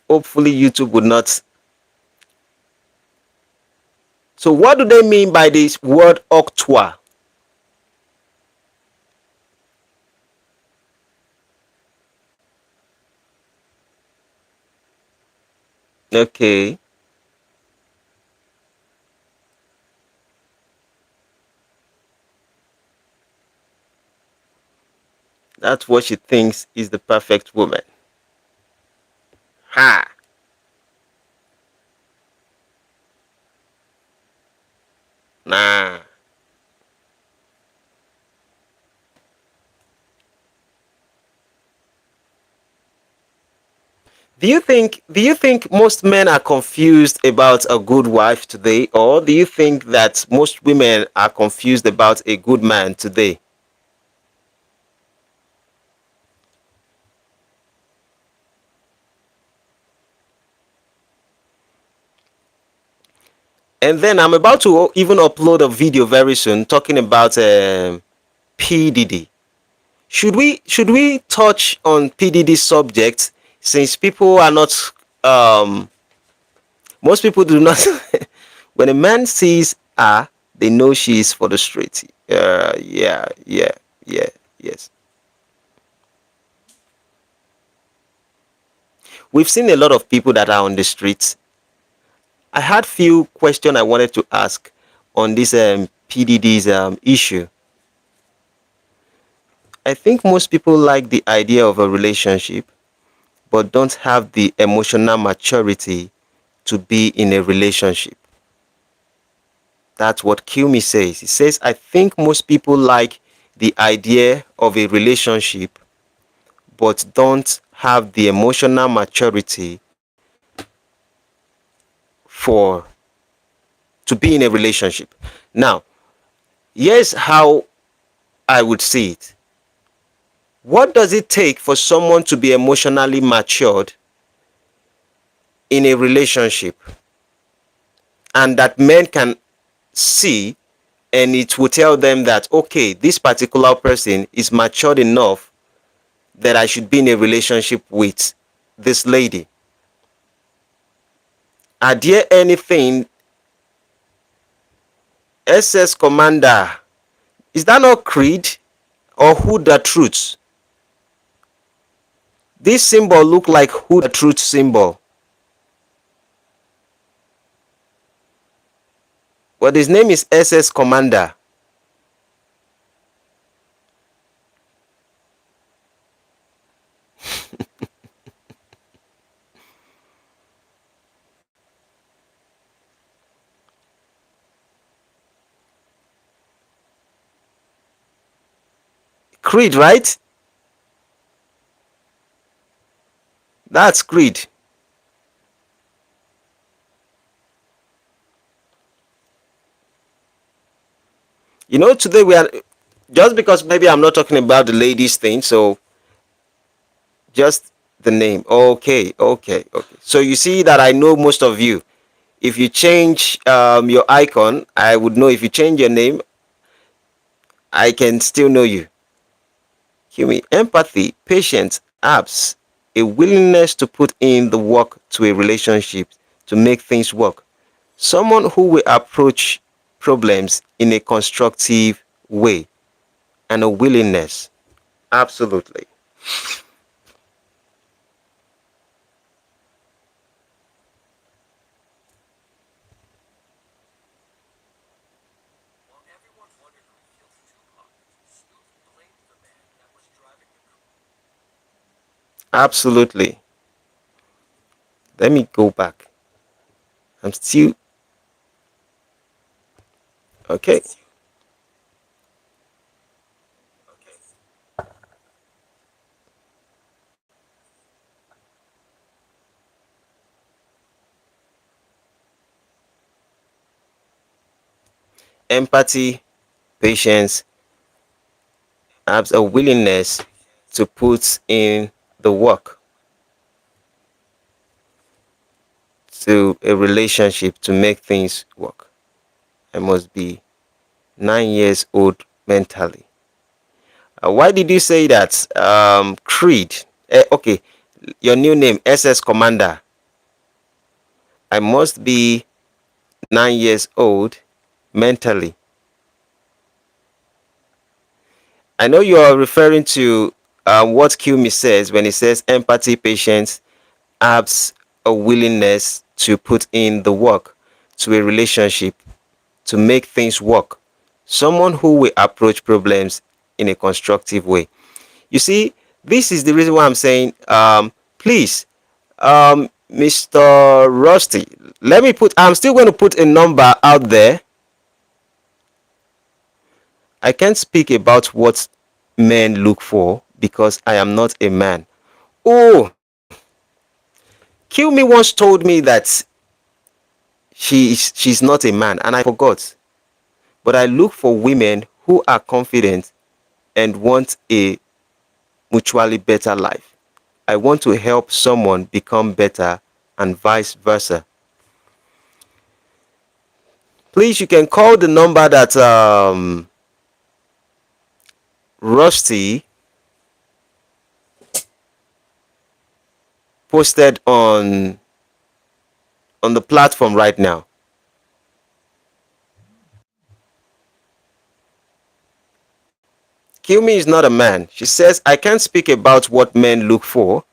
Hopefully YouTube would not. So what do they mean by this word octua? Okay. That's what she thinks is the perfect woman. Ha! Nah. Do you think most men are confused about a good wife today, or do you think that most women are confused about a good man today? And then I'm about to even upload a video very soon talking about PDD. Should we touch on PDD subject, since people are not, um most people do not when a man sees her, they know she is for the street. Yeah, yes. We've seen a lot of people that are on the streets. I had few questions I wanted to ask on this PDD's issue. I think most people like the idea of a relationship, but don't have the emotional maturity to be in a relationship. That's what Kimi says. He says, I think most people like the idea of a relationship, but don't have the emotional maturity for to be in a relationship. Now, here's how I would see it. What does it take for someone to be emotionally matured in a relationship, and that men can see, and it will tell them that, okay, this particular person is matured enough that I should be in a relationship with this lady? Are there anything, SS Commander, is that not Creed or Who the Truth? This symbol look like Who the Truth symbol, but his name is SS Commander. Creed, right? That's Creed. You know, today we are, just because maybe I'm not talking about the ladies thing, so just the name. Okay, okay, okay. So you see that I know most of you. If you change your icon, I would know. If you change your name, I can still know you. Hear me. Empathy, patience, apps, a willingness to put in the work to a relationship to make things work. Someone who will approach problems in a constructive way, and a willingness. Absolutely. Absolutely. Let me go back. I'm still okay. Empathy, patience, has a willingness to put in the work to a relationship to make things work. I must be 9 years old mentally. Why did you say that? Creed. Okay, your new name, SS Commander. I must be 9 years old mentally. I know you are referring to what Kimi says when he says empathy, patience, abs a willingness to put in the work to a relationship to make things work. Someone who will approach problems in a constructive way. You see, this is the reason why I'm saying, please, Mr. Rusty, I'm still going to put a number out there. I can't speak about what men look for because I am not a man. Oh, Kill Me once told me that she's not a man, and I forgot. But I look for women who are confident and want a mutually better life. I want to help someone become better and vice versa. Please, you can call the number that Rusty posted on the platform right now. Kill Me is not a man. She says, I can't speak about what men look for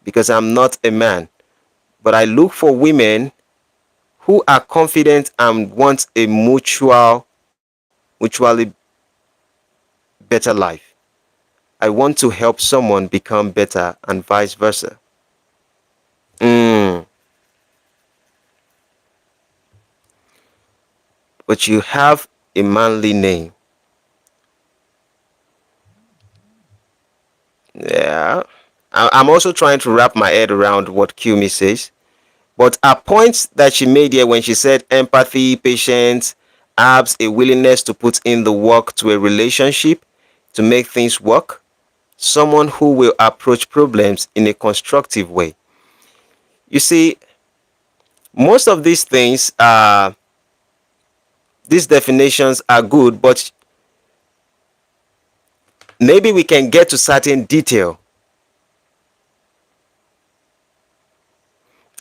because I'm not a man. But I look for women who are confident and want a mutually better life. I want to help someone become better and vice versa. But you have a manly name. Yeah. I'm also trying to wrap my head around what Kumi says. But her points that she made here when she said empathy, patience, abs, a willingness to put in the work to a relationship to make things work, someone who will approach problems in a constructive way. You see, most of these things are, these definitions are good, but maybe we can get to certain detail.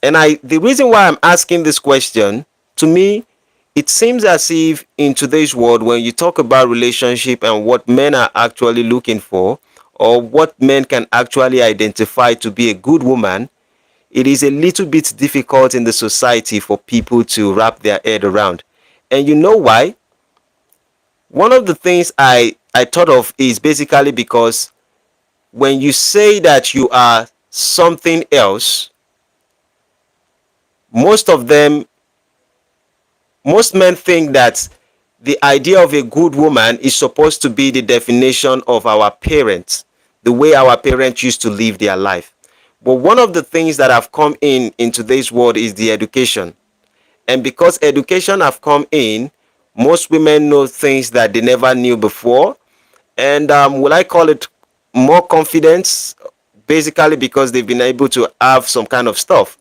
And the reason why I'm asking this question, to me, it seems as if in today's world, when you talk about relationship and what men are actually looking for, or what men can actually identify to be a good woman, it is a little bit difficult in the society for people to wrap their head around. And you know why? One of the things I thought of is basically because when you say that you are something else, most men think that the idea of a good woman is supposed to be the definition of our parents, the way our parents used to live their life. But one of the things that have come in today's world is the education. And because education have come in, most women know things that they never knew before. And will I call it more confidence? Basically because they've been able to have some kind of stuff.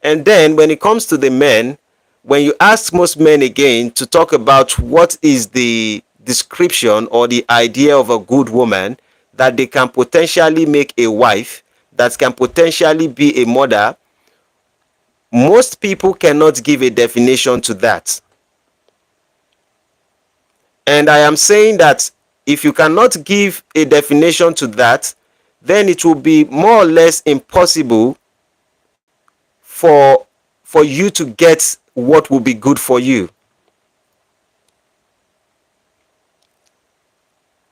And then when it comes to the men, when you ask most men again to talk about what is the description or the idea of a good woman that they can potentially make a wife, that can potentially be a mother, most people cannot give a definition to that. And I am saying that if you cannot give a definition to that, then it will be more or less impossible for you to get what will be good for you.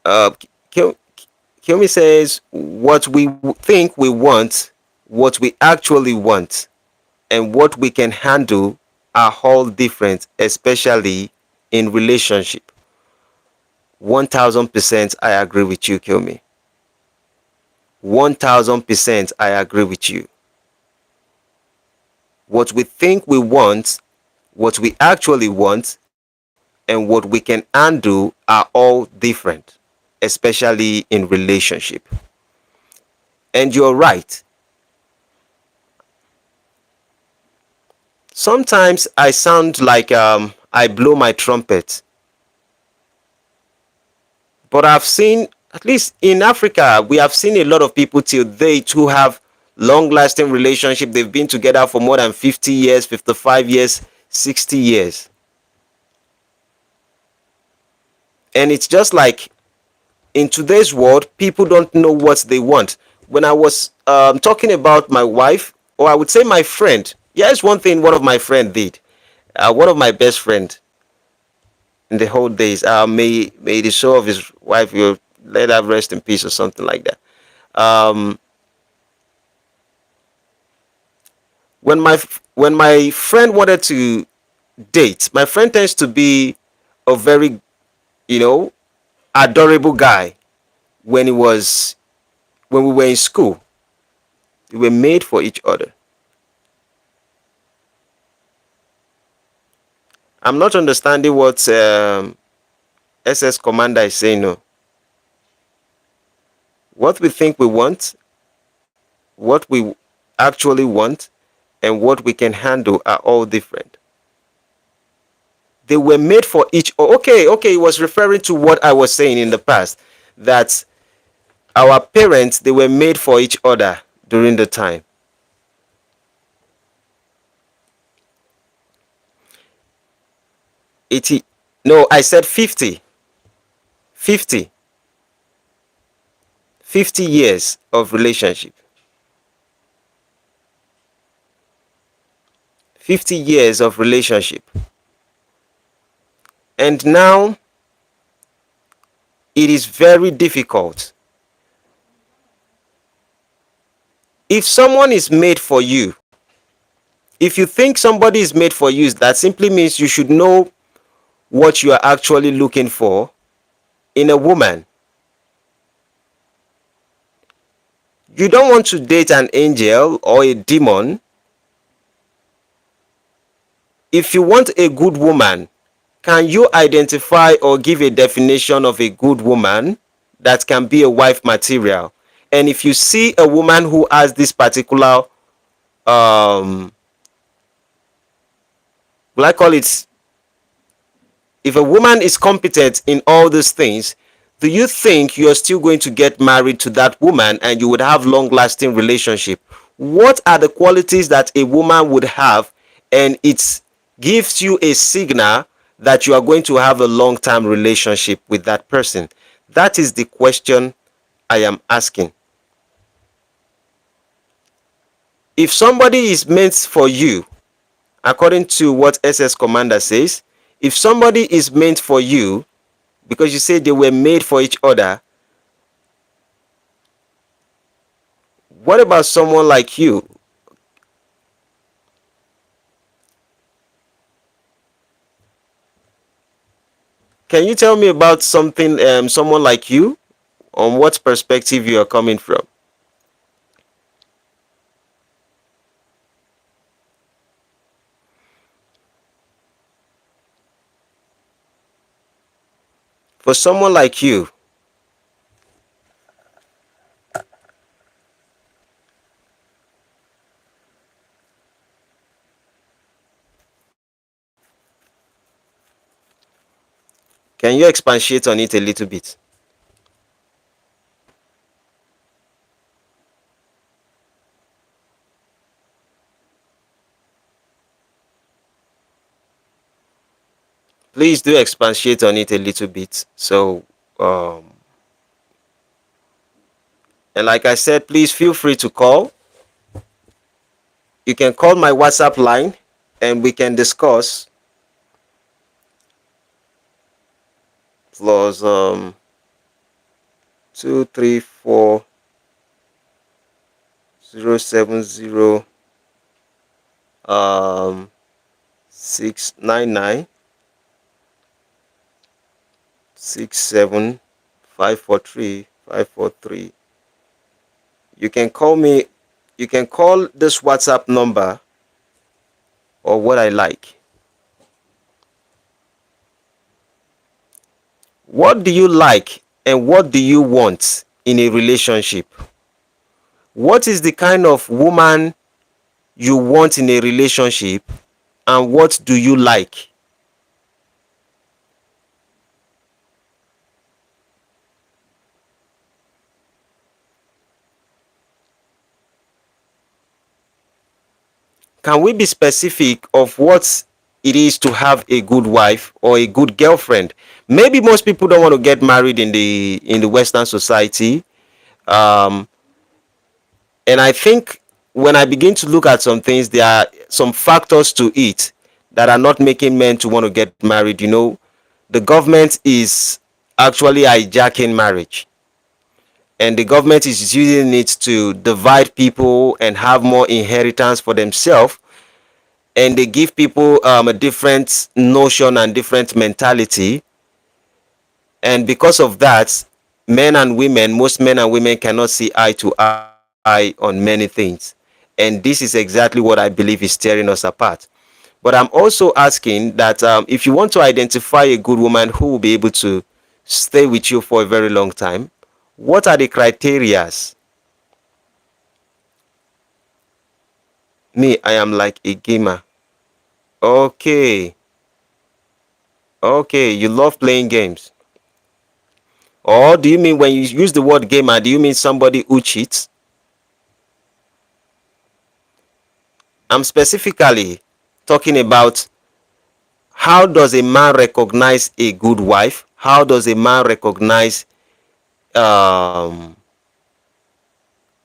Kyomi says, what we think we want, what we actually want, and what we can handle are all different, especially in relationship. 1000% I agree with you, Kyomi. 1000% I agree with you. What we think we want, what we actually want, and what we can undo are all different, especially in relationship. And you're right. Sometimes I sound like I blow my trumpet. But I've seen, at least in Africa, we have seen a lot of people till date who have long-lasting relationship. They've been together for more than 50 years, 55 years, 60 years. And it's just like in today's world, people don't know what they want. When I was talking about my wife, or I would say my friend, here's one thing one of my friends did. One of my best friend in the whole days, may the soul of his wife, will let her rest in peace or something like that. When my friend wanted to date, my friend tends to be a very, adorable guy. When we were in school, we were made for each other. I'm not understanding what SS Commander is saying. No. What we think we want, what we actually want, and what we can handle are all different. They were made for each. Okay. It was referring to what I was saying in the past, that our parents, they were made for each other during the time. No, I said 50 years of relationship. 50 years of relationship. And now it is very difficult. If someone is made for you, if you think somebody is made for you, that simply means you should know what you are actually looking for in a woman. You don't want to date an angel or a demon. If you want a good woman, can you identify or give a definition of a good woman that can be a wife material? And if you see a woman who has this particular, will I call it, if a woman is competent in all these things, do you think you're still going to get married to that woman and you would have long-lasting relationship? What are the qualities that a woman would have, and it gives you a signal that you are going to have a long-term relationship with that person? That is the question I am asking. If somebody is meant for you, according to what SS Commander says, if somebody is meant for you, because you say they were made for each other, what about someone like you? Can you tell me about something, someone like you, on what perspective you are coming from? For someone like you, can you expatiate on it a little bit? Please do expatiate on it a little bit. So, and like I said, please feel free to call. You can call my WhatsApp line and we can discuss. Plus 234 070 699 67543 You can call me. You can call this WhatsApp number, or what I like. What do you like and what do you want in a relationship? What is the kind of woman you want in a relationship, and what do you like? Can we be specific of what it is to have a good wife or a good girlfriend? Maybe most people don't want to get married in the Western society, and I think when I begin to look at some things, there are some factors to it that are not making men to want to get married. The government is actually hijacking marriage, and the government is using it to divide people and have more inheritance for themselves, and they give people a different notion and different mentality. And because of that, most men and women cannot see eye to eye on many things, and this is exactly what I believe is tearing us apart. But I'm also asking that, if you want to identify a good woman who will be able to stay with you for a very long time, what are the criterias? Me, I am like a gamer. Okay. Okay, you love playing games. Or do you mean, when you use the word gamer, do you mean somebody who cheats? I'm specifically talking about, how does a man recognize a good wife? How does a man recognize a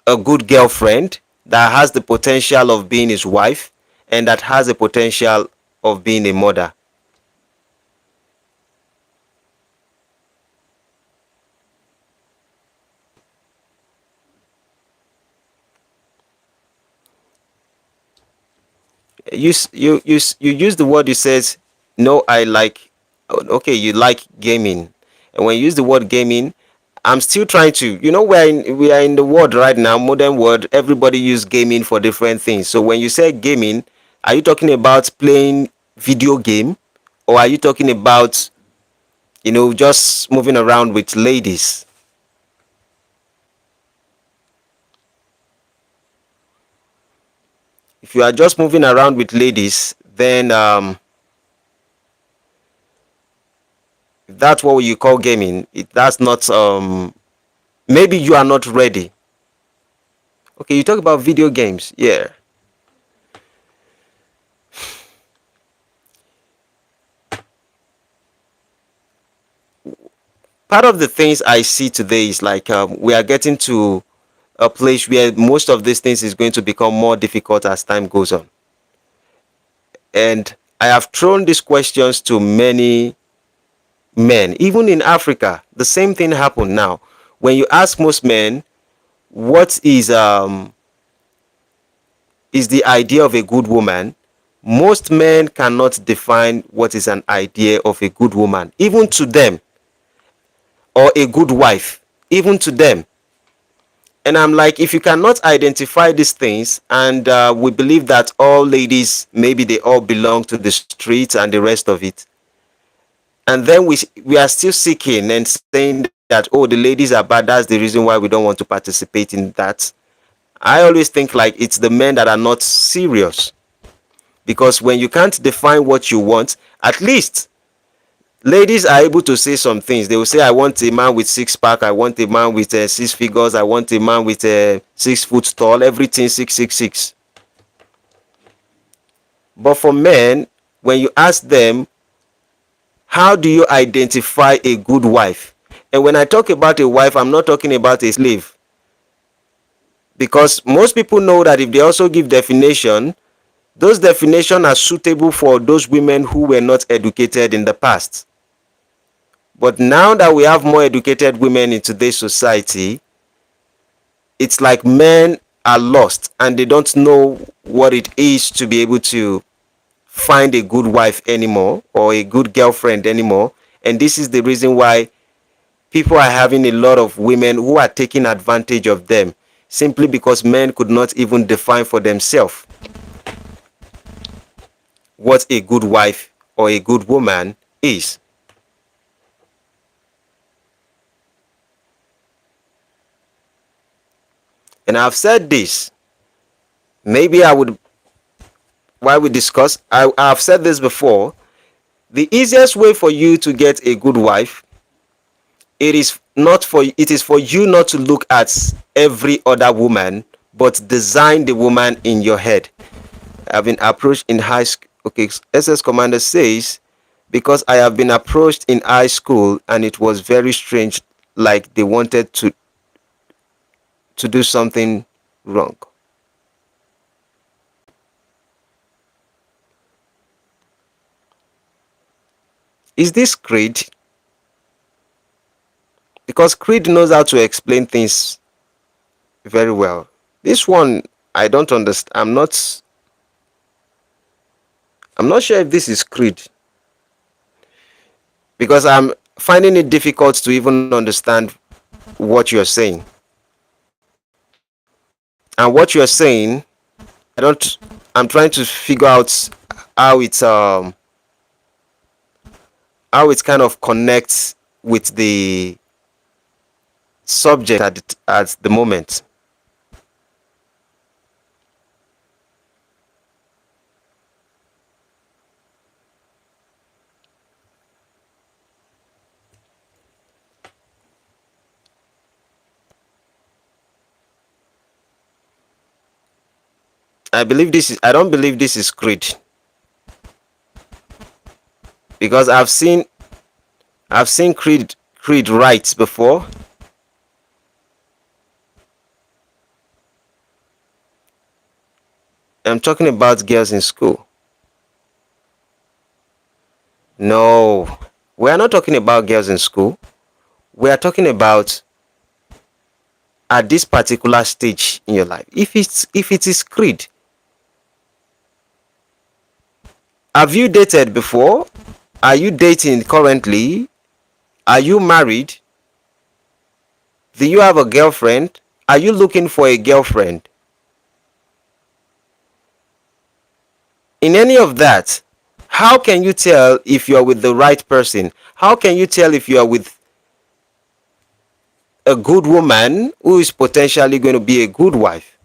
good girlfriend that has the potential of being his wife and that has the potential of being a mother? You use the word, you says, no, I like, okay, you like gaming. And when you use the word gaming, I'm still trying to, we are in the world right now, modern world. Everybody use gaming for different things. So when you say gaming, are you talking about playing video game, or are you talking about, just moving around with ladies? If you are just moving around with ladies, then if that's what you call gaming, that's not, maybe you are not ready. Okay, you talk about video games. Yeah. Part of the things I see today is like, we are getting to a place where most of these things is going to become more difficult as time goes on. And I have thrown these questions to many men, even in Africa. The same thing happened now. When you ask most men, what is the idea of a good woman, Most men cannot define what is an idea of a good woman, even to them, or a good wife, even to them. And I'm like, if you cannot identify these things, and we believe that all ladies, maybe they all belong to the streets and the rest of it, and then we are still seeking and saying that, oh, the ladies are bad, that's the reason why we don't want to participate in that. I always think like it's the men that are not serious. Because when you can't define what you want, at least ladies are able to say some things. They will say, I want a man with six pack, I want a man with 6 figures, I want a man with 6 foot tall, everything 666. But for men, when you ask them, how do you identify a good wife? And when I talk about a wife, I'm not talking about a slave. Because most people know that if they also give definition, those definitions are suitable for those women who were not educated in the past. But now that we have more educated women in today's society, it's like men are lost and they don't know what it is to be able to find a good wife anymore or a good girlfriend anymore. And this is the reason why people are having a lot of women who are taking advantage of them, simply because men could not even define for themselves what a good wife or a good woman is. And I've said this, maybe while we discuss, I've said this before, the easiest way for you to get a good wife, it is for you not to look at every other woman, but design the woman in your head. I've been approached in high school. Okay, SS Commander says, because I have been approached in high school and it was very strange, like they wanted to do something wrong. Is this Creed? Because Creed knows how to explain things very well. This one, I don't understand. I'm not sure if this is Creed, because I'm finding it difficult to even understand what you're saying. And what you're saying, I'm trying to figure out how it kind of connects with the subject at the moment. I don't believe this is Creed, because I've seen Creed write before. I'm talking about girls in school. No, we are not talking about girls in school. We are talking about at this particular stage in your life. If it is Creed, have you dated before? Are you dating currently? Are you married? Do you have a girlfriend? Are you looking for a girlfriend? In any of that, how can you tell if you are with the right person? How can you tell if you are with a good woman who is potentially going to be a good wife?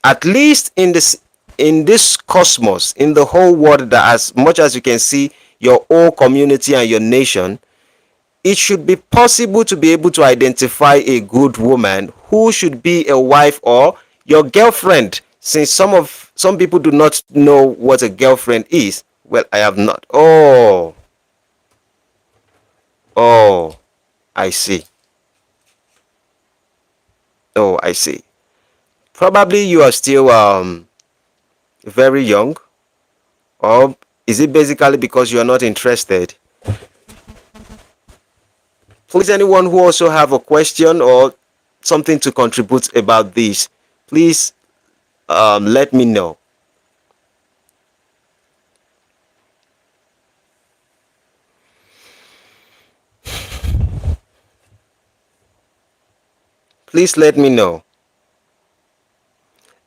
At least in this cosmos, in the whole world, that as much as you can see your whole community and your nation, it should be possible to be able to identify a good woman who should be a wife or your girlfriend, since some people do not know what a girlfriend is. Well, I have not. Oh, I see. Oh, I see. Probably you are still very young, or is it basically because you are not interested? Please, anyone who also have a question or something to contribute about this, please let me know. Please let me know.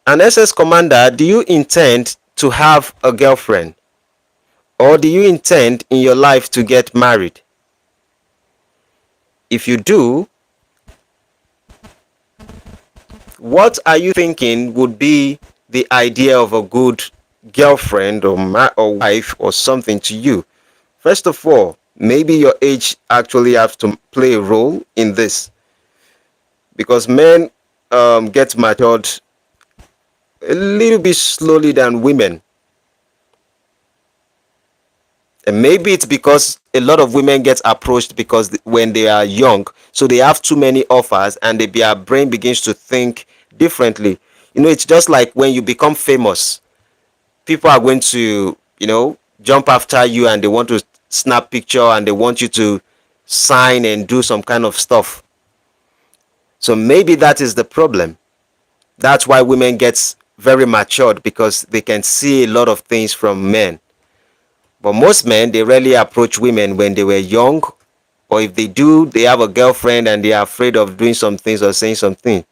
An SS commander, do you intend to have a girlfriend? Or do you intend in your life to get married? If you do, what are you thinking would be the idea of a good girlfriend or wife or something to you? First of all, maybe your age actually has to play a role in this, because men get matured a little bit slowly than women. And maybe it's because a lot of women get approached because when they are young, so they have too many offers and their brain begins to think differently. It's just like when you become famous, people are going to, jump after you, and they want to snap picture, and they want you to sign and do some kind of stuff. So maybe that is the problem. That's why women get very matured, because they can see a lot of things from men. But most men, they rarely approach women when they were young, or if they do, they have a girlfriend and they are afraid of doing some things or saying something.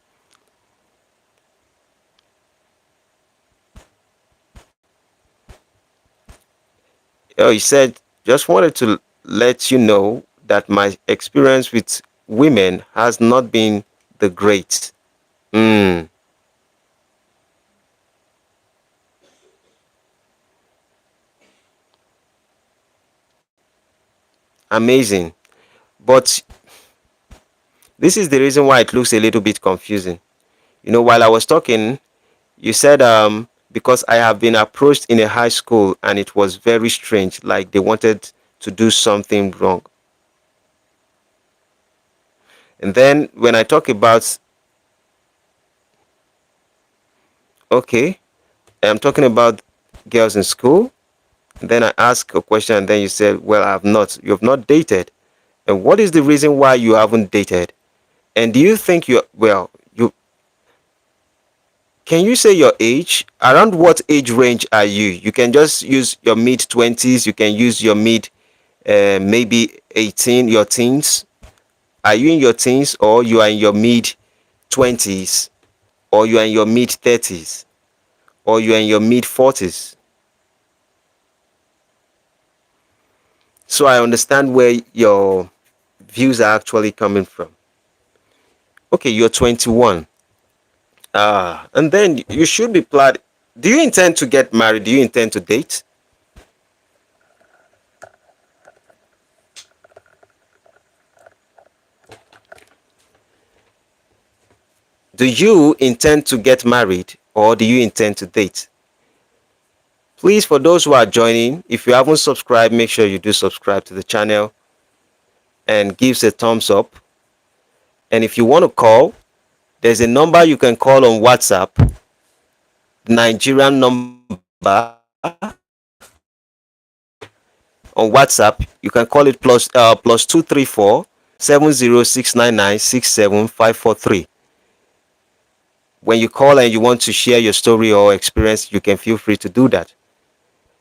Oh, he said, just wanted to let you know that my experience with women has not been the great. Mm, amazing. But this is the reason why it looks a little bit confusing. While I was talking, you said, because I have been approached in a high school and it was very strange, like they wanted to do something wrong. And then when I talk about, okay, I'm talking about girls in school, and then I ask a question, and then you said, well, you have not dated. And what is the reason why you haven't dated? And do you think can you say your age? Around what age range are you? You can just use your mid 20s, you can use your mid, maybe 18, your teens. Are you in your teens, or you are in your mid 20s, or you are in your mid 30s, or you are in your mid 40s? So I understand where your views are actually coming from. Okay, you're 21. And then you should be planning. Do you intend to get married? Do you intend to date? Do you intend to get married, or do you intend to date? Please, for those who are joining, if you haven't subscribed, make sure you do subscribe to the channel and gives a thumbs up. And if you want to call, there's a number you can call on WhatsApp, Nigerian number. On WhatsApp, you can call it plus 234 70699 67543. When you call and you want to share your story or experience, you can feel free to do that.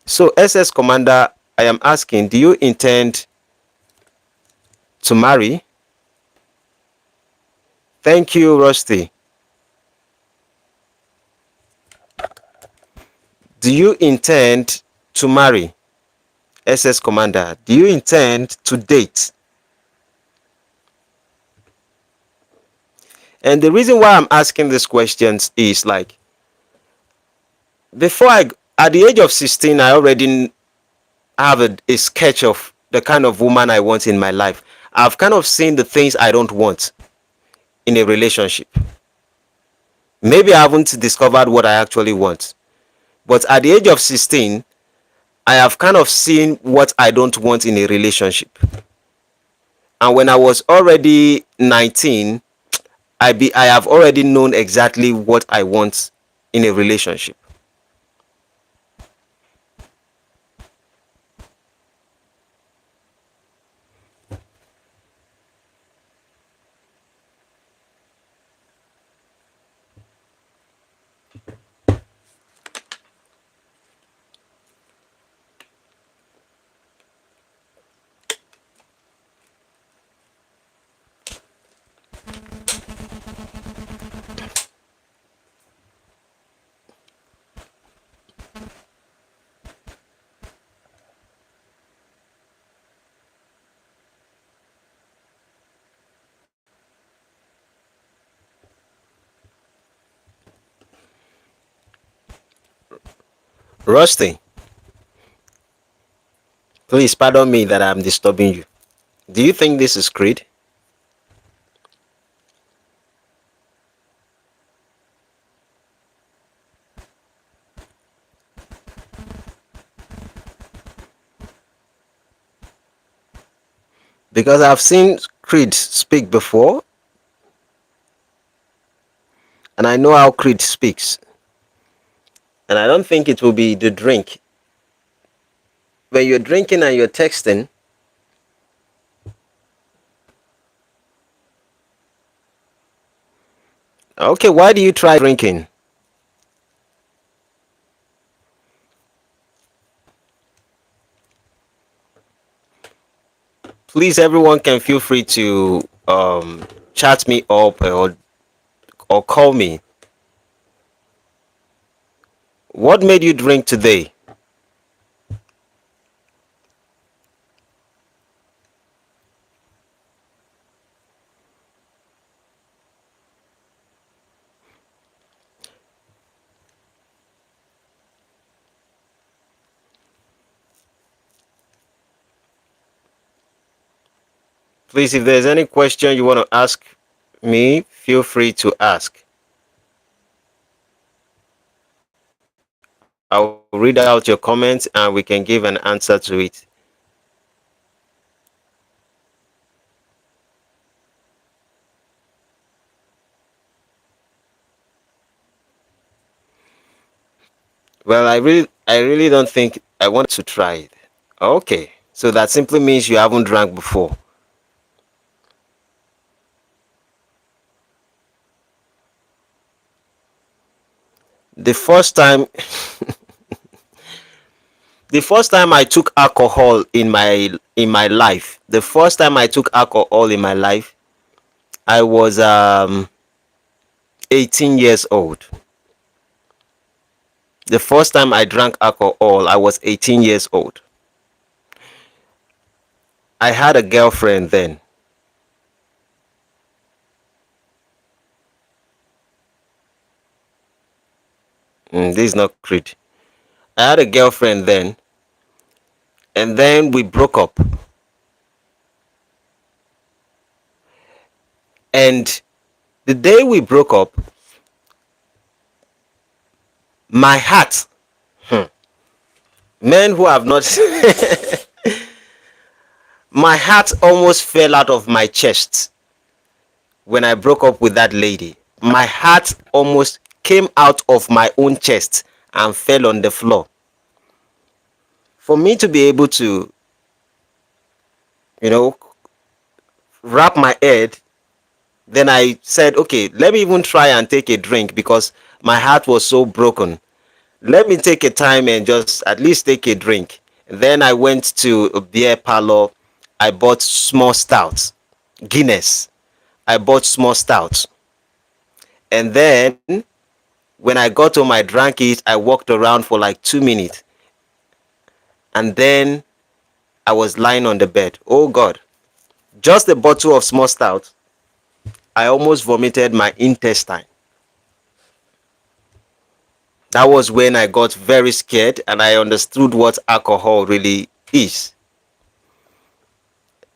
So, SS Commander, I am asking, do you intend to marry? Thank you, Rusty. Do you intend to marry? SS Commander, do you intend to date? And the reason why I'm asking these questions is, like, at the age of 16, I already have a sketch of the kind of woman I want in my life. I've kind of seen the things I don't want in a relationship. Maybe I haven't discovered what I actually want. But at the age of 16, I have kind of seen what I don't want in a relationship. And when I was already 19, I have already known exactly what I want in a relationship. Rusty, please pardon me that I'm disturbing you. Do you think this is Creed? Because I've seen Creed speak before, and I know how Creed speaks. And I don't think it will be the drink. When you're drinking and you're texting, okay, why do you try drinking? Please, everyone can feel free to chat me up or call me. What made you drink today? Please, if there's any question you want to ask me, feel free to ask. I'll read out your comments and we can give an answer to it. Well, I really don't think I want to try it. Okay, so that simply means you haven't drank before. The first time the first time I took alcohol in my life, the first time I took alcohol in my life, I was 18 years old. The first time I drank alcohol, I was 18 years old. I had a girlfriend then. This is not Creed. I had a girlfriend then, and then we broke up. And the day we broke up, my heart, men who have not, my heart almost fell out of my chest when I broke up with that lady. My heart almost came out of my own chest and fell on the floor. For me to be able to, wrap my head, then I said, okay, let me even try and take a drink because my heart was so broken. Let me take a time and just at least take a drink. Then I went to a beer parlor. I bought small stouts, Guinness. I bought small stouts. And then when I got home, I drank it. I walked around for like 2 minutes. And then I was lying on the bed. Oh God, just a bottle of small stout. I almost vomited my intestine. That was when I got very scared and I understood what alcohol really is.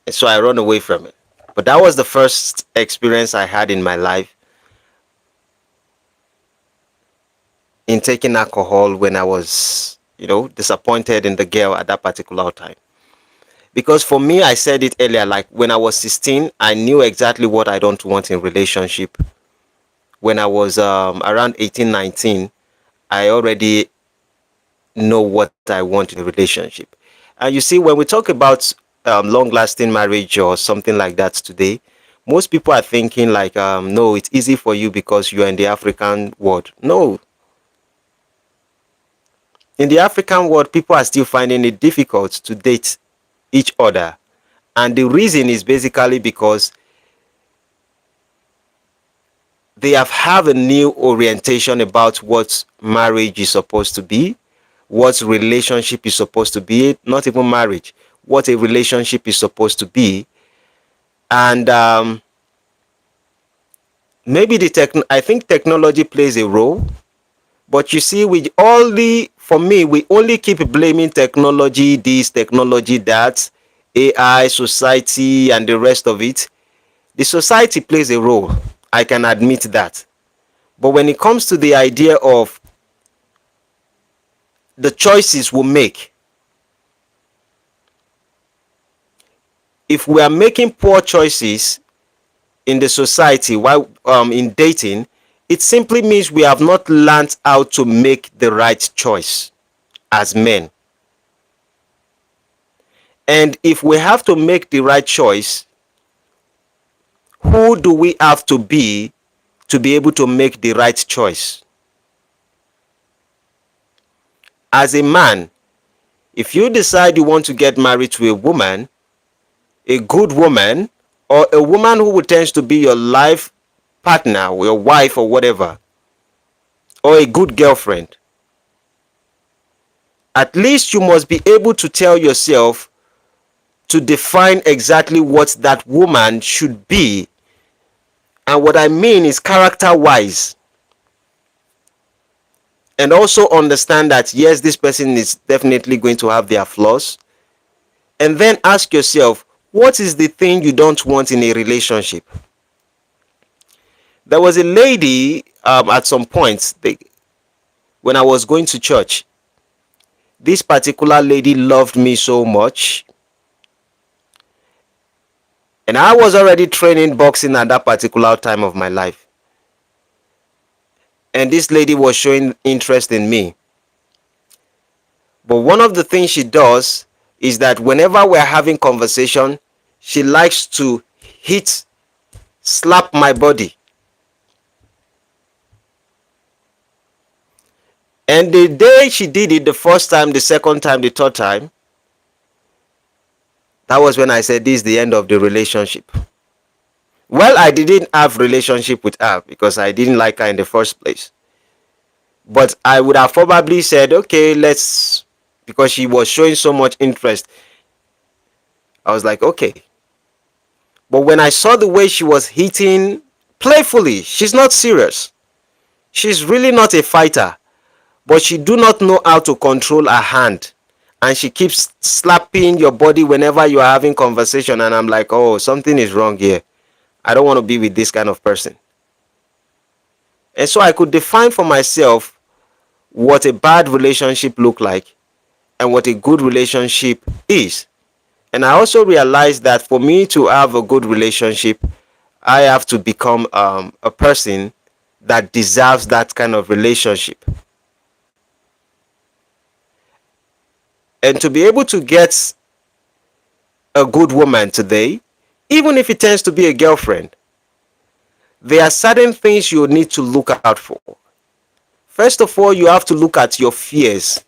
So I ran away from it. But that was the first experience I had in my life in taking alcohol when I was, disappointed in the girl at that particular time. Because for me, I said it earlier, like when I was 16, I knew exactly what I don't want in relationship. When I was around 18, 19, I already know what I want in a relationship. And you see, when we talk about long-lasting marriage or something like that today, most people are thinking like, no, it's easy for you because you're in the African world. No. In the African world, people are still finding it difficult to date each other. And the reason is basically because they have a new orientation about what marriage is supposed to be, what relationship is supposed to be, not even marriage, what a relationship is supposed to be. And maybe I think technology plays a role, but you see, with all the for me, we only keep blaming technology, this, technology, that, AI, society, and the rest of it. The society plays a role. I can admit that. But when it comes to the idea of the choices we make, if we are making poor choices in the society while in dating, it simply means we have not learned how to make the right choice as men. And if we have to make the right choice, who do we have to be able to make the right choice? As a man, if you decide you want to get married to a woman, a good woman, or a woman who tends to be your life partner or your wife or whatever, or a good girlfriend, at least you must be able to tell yourself to define exactly what that woman should be. And what I mean is character-wise. And also understand that, yes, this person is definitely going to have their flaws. And then ask yourself, what is the thing you don't want in a relationship? There was a lady at some point, when I was going to church. This particular lady loved me so much. And I was already training boxing at that particular time of my life. And this lady was showing interest in me. But one of the things she does is that whenever we're having conversation, she likes to slap my body. And the day she did it, the first time, the second time, the third time, that was when I said, this is the end of the relationship. Well, I didn't have relationship with her because I didn't like her in the first place. But I would have probably said, okay, because she was showing so much interest. I was like, okay. But when I saw the way she was hitting playfully, she's not serious. She's really not a fighter. But she do not know how to control her hand. And she keeps slapping your body whenever you are having conversation. And I'm like, oh, something is wrong here. I don't want to be with this kind of person. And so I could define for myself what a bad relationship look like and what a good relationship is. And I also realized that for me to have a good relationship, I have to become a person that deserves that kind of relationship. And to be able to get a good woman today, even if it tends to be a girlfriend, there are certain things you need to look out for. First of all, you have to look at your fears.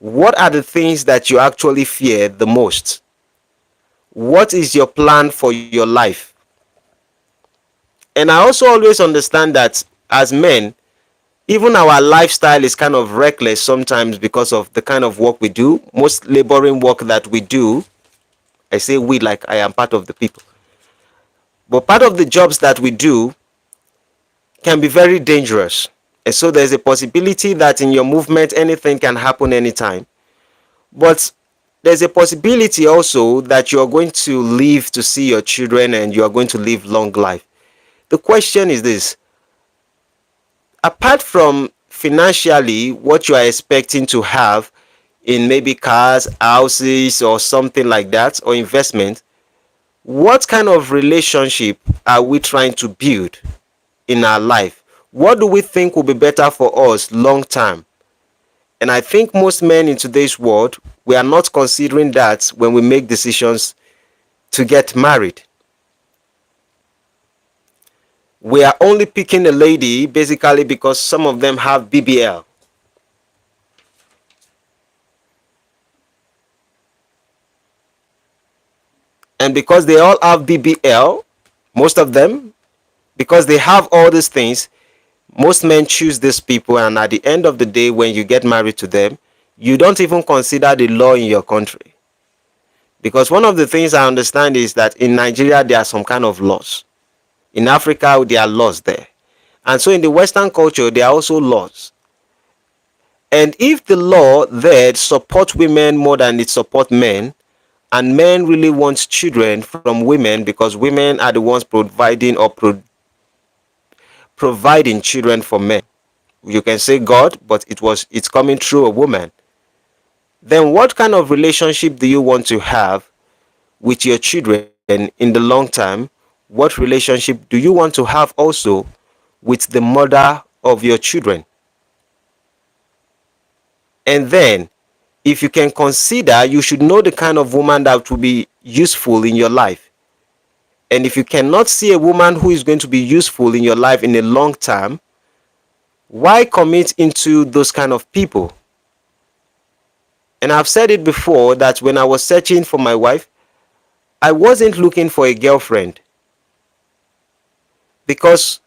What are the things that you actually fear the most? What is your plan for your life? And I also always understand that as men, even our lifestyle is kind of reckless sometimes because of the kind of work we do. Most laboring work that we do, I say we like I am part of the people. But part of the jobs that we do can be very dangerous. And so there's a possibility that in your movement, anything can happen anytime. But there's a possibility also that you are going to live to see your children and you are going to live long life. The question is this: apart from financially what you are expecting to have in maybe cars, houses, or something like that, or investment, what kind of relationship are we trying to build in our life? What do we think will be better for us long term? And I think most men in today's world, we are not considering that when we make decisions to get married. We are only picking a lady basically because some of them have BBL. And because they all have BBL, most of them, because they have all these things, most men choose these people. And at the end of the day, when you get married to them, you don't even consider the law in your country. Because one of the things I understand is that in Nigeria, there are some kind of laws. In Africa, there are laws there. And so in the Western culture, there are also laws. And if the law there supports women more than it supports men, and men really want children from women because women are the ones providing or providing children for men. You can say God, but it's coming through a woman. Then what kind of relationship do you want to have with your children in the long term? What relationship do you want to have also with the mother of your children? And then, if you can consider, you should know the kind of woman that will be useful in your life. And if you cannot see a woman who is going to be useful in your life in the long term, why commit into those kind of people? And I've said it before that when I was searching for my wife, I wasn't looking for a girlfriend, because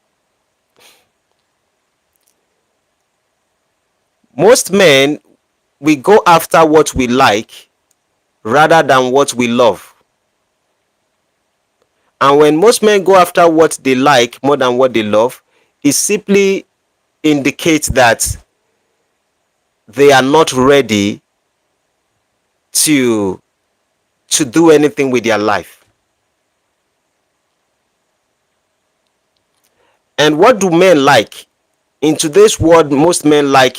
most men, we go after what we like rather than what we love. And when most men go after what they like more than what they love, it simply indicates that they are not ready to do anything with their life. And what do men like? In today's world, most men like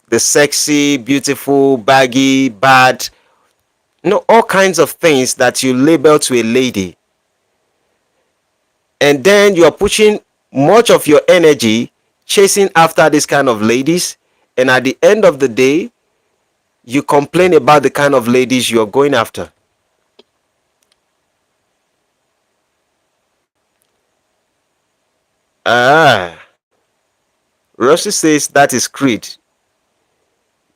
the sexy, beautiful, baggy, bad, all kinds of things that you label to a lady. And then you're pushing much of your energy chasing after this kind of ladies, and at the end of the day, you complain about the kind of ladies you're going after. Rossi says that is creed.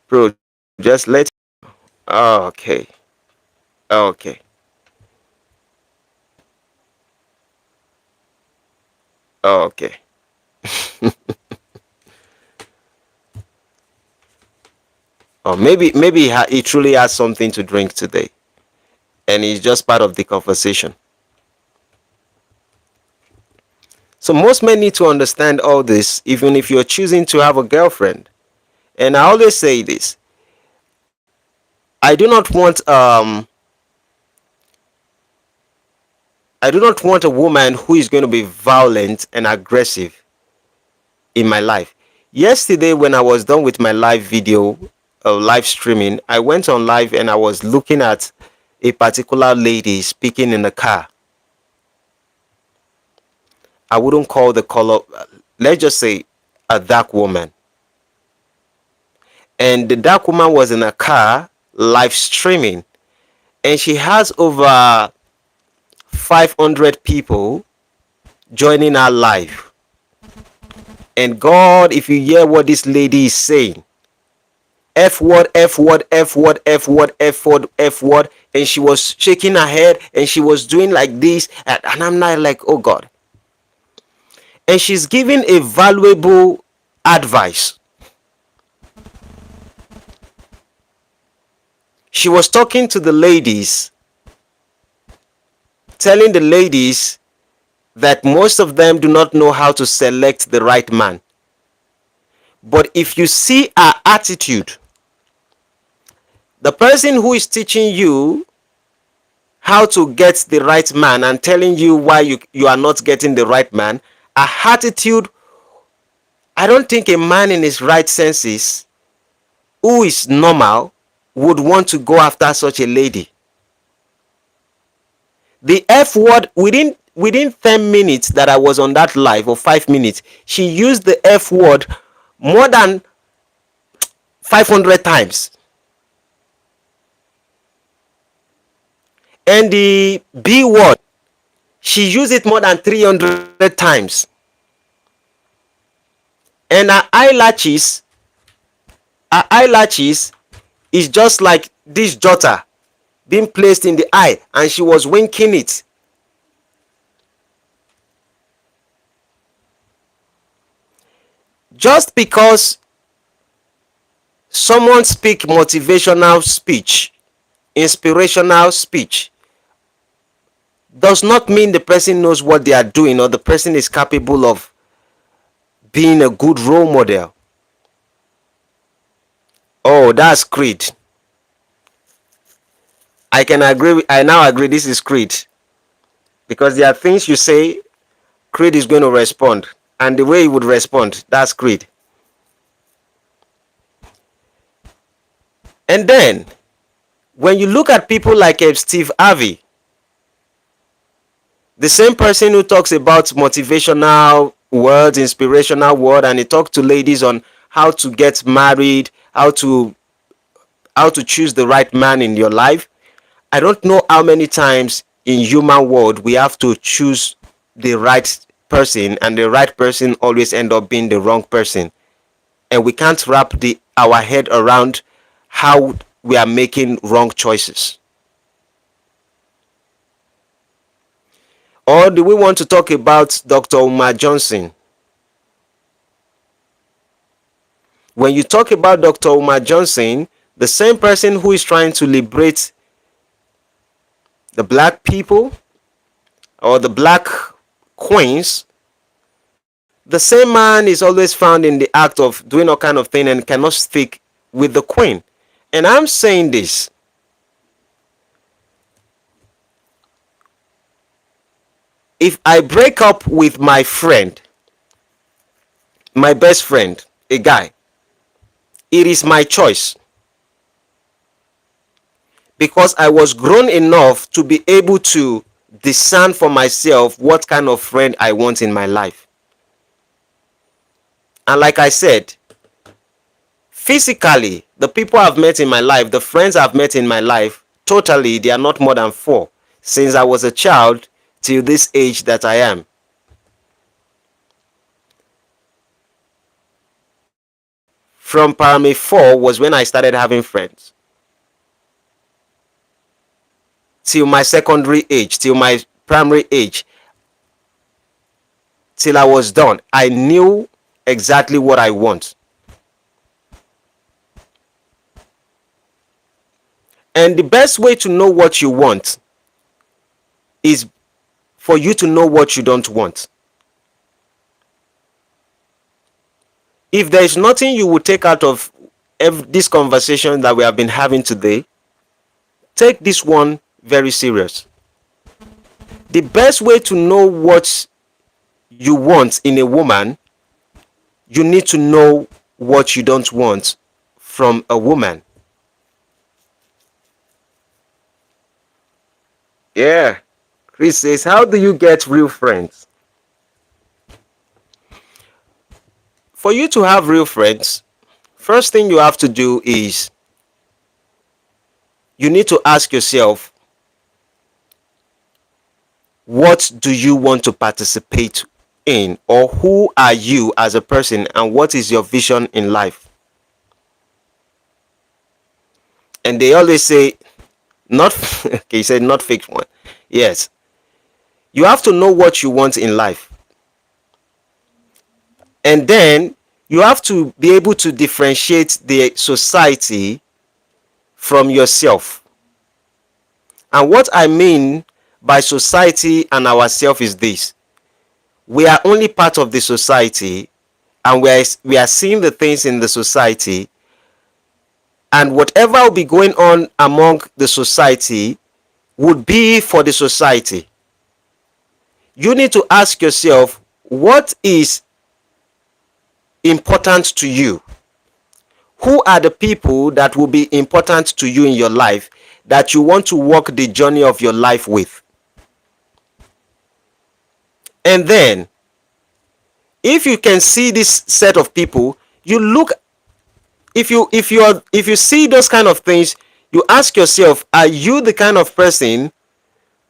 Bro, just let. Oh, okay. Okay. Okay. Or maybe he truly has something to drink today, and it's just part of the conversation. So most men need to understand all this, even if you're choosing to have a girlfriend. And I always say this: I do not want a woman who is going to be violent and aggressive in my life. Yesterday, when I was done with my live video, live streaming, I went on live and I was looking at a particular lady speaking in the car. I wouldn't call the color, let's just say a dark woman. And the dark woman was in a car live streaming, and she has over 500 people joining her live. And God, if you hear what this lady is saying, F word, F word, F word, F word, F word, F word, and she was shaking her head and she was doing like this, and I'm not like, oh God. And she's giving a valuable advice. She was talking to the ladies, telling the ladies that most of them do not know how to select the right man. But if you see her attitude, the person who is teaching you how to get the right man and telling you why you are not getting the right man, her attitude, I don't think a man in his right senses who is normal would want to go after such a lady. The F word, within 10 minutes that I was on that live, or 5 minutes, she used the F word more than 500 times. And the B word, she used it more than 300 times. And her eyelashes is just like this jotter being placed in the eye, and she was winking it. Just because someone speaks motivational speech, inspirational speech, does not mean the person knows what they are doing or the person is capable of being a good role model. Oh, that's creed. I can agree. I now agree this is creed. Because there are things you say, creed is going to respond. And the way he would respond, that's creed. And then, when you look at people like Steve Harvey, the same person who talks about motivational words, inspirational word, and he talks to ladies on how to get married, how to choose the right man in your life. I don't know how many times in human world we have to choose the right person, and the right person always end up being the wrong person, and we can't wrap our head around how we are making wrong choices. Or do we want to talk about Dr. Umar Johnson? When you talk about Dr. Umar Johnson, the same person who is trying to liberate the black people or the black queens, the same man is always found in the act of doing all kind of thing and cannot stick with the queen. And I'm saying this, if I break up with my friend, my best friend, a guy, it is my choice, because I was grown enough to be able to discern for myself what kind of friend I want in my life. And like I said, physically, the people I've met in my life, the friends I've met in my life, totally, they are not more than 4 since I was a child till this age that I am. From primary 4 was when I started having friends. Till my secondary age, till my primary age, till I was done, I knew exactly what I want. And the best way to know what you want is for you to know what you don't want. If there is nothing you will take out of this conversation that we have been having today, take this one very serious. The best way to know what you want in a woman, you need to know what you don't want from a woman. Yeah. Chris says, how do you get real friends? For you to have real friends, first thing you have to do is you need to ask yourself, what do you want to participate in, or who are you as a person, and what is your vision in life? And they always say, not okay, you said not fake one. Yes, you have to know what you want in life, and then you have to be able to differentiate the society from yourself. And what I mean by society and ourselves is this: we are only part of the society, and we are seeing the things in the society, and whatever will be going on among the society would be for the society. You need to ask yourself, what is important to you? Who are the people that will be important to you in your life that you want to walk the journey of your life with? And then, if you can see this set of people, you look, if you see those kind of things, you ask yourself, are you the kind of person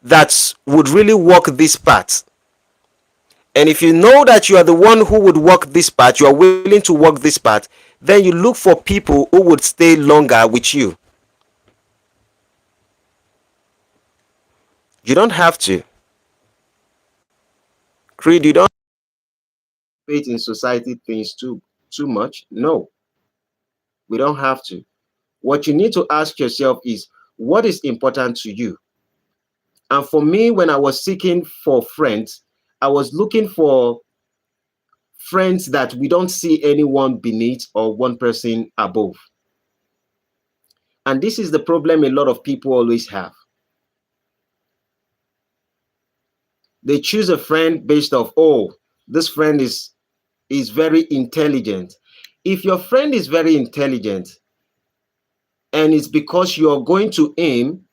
that would really walk this path? And if you know that you are the one who would walk this path, you are willing to walk this path, then you look for people who would stay longer with you. You don't have to. Creed, you don't participate in society things too much. No, we don't have to. What you need to ask yourself is, what is important to you? And for me, when I was seeking for friends, I was looking for friends that we don't see anyone beneath or one person above. And this is the problem a lot of people always have. They choose a friend based off, oh, this friend is very intelligent. If your friend is very intelligent and it's because you're going to him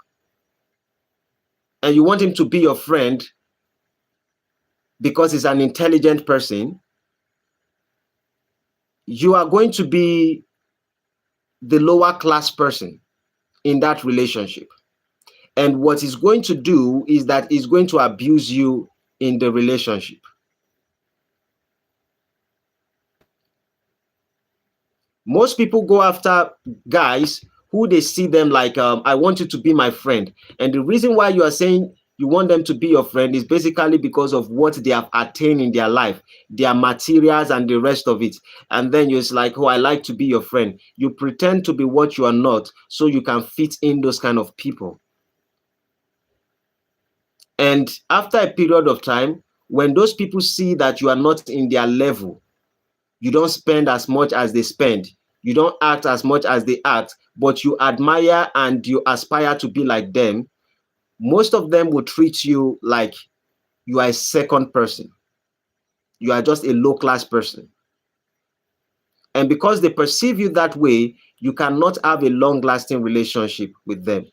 and you want him to be your friend because he's an intelligent person, you are going to be the lower class person in that relationship. And what he's going to do is that he's going to abuse you in the relationship. Most people go after guys who they see them like, I want you to be my friend. And the reason why you are saying you want them to be your friend is basically because of what they have attained in their life, their materials and the rest of it. And then you're like, oh, I like to be your friend. You pretend to be what you are not so you can fit in those kind of people. And after a period of time, when those people see that you are not in their level, you don't spend as much as they spend, you don't act as much as they act, but you admire and you aspire to be like them, most of them will treat you like you are a second person. You are just a low-class person. And because they perceive you that way, you cannot have a long-lasting relationship with them.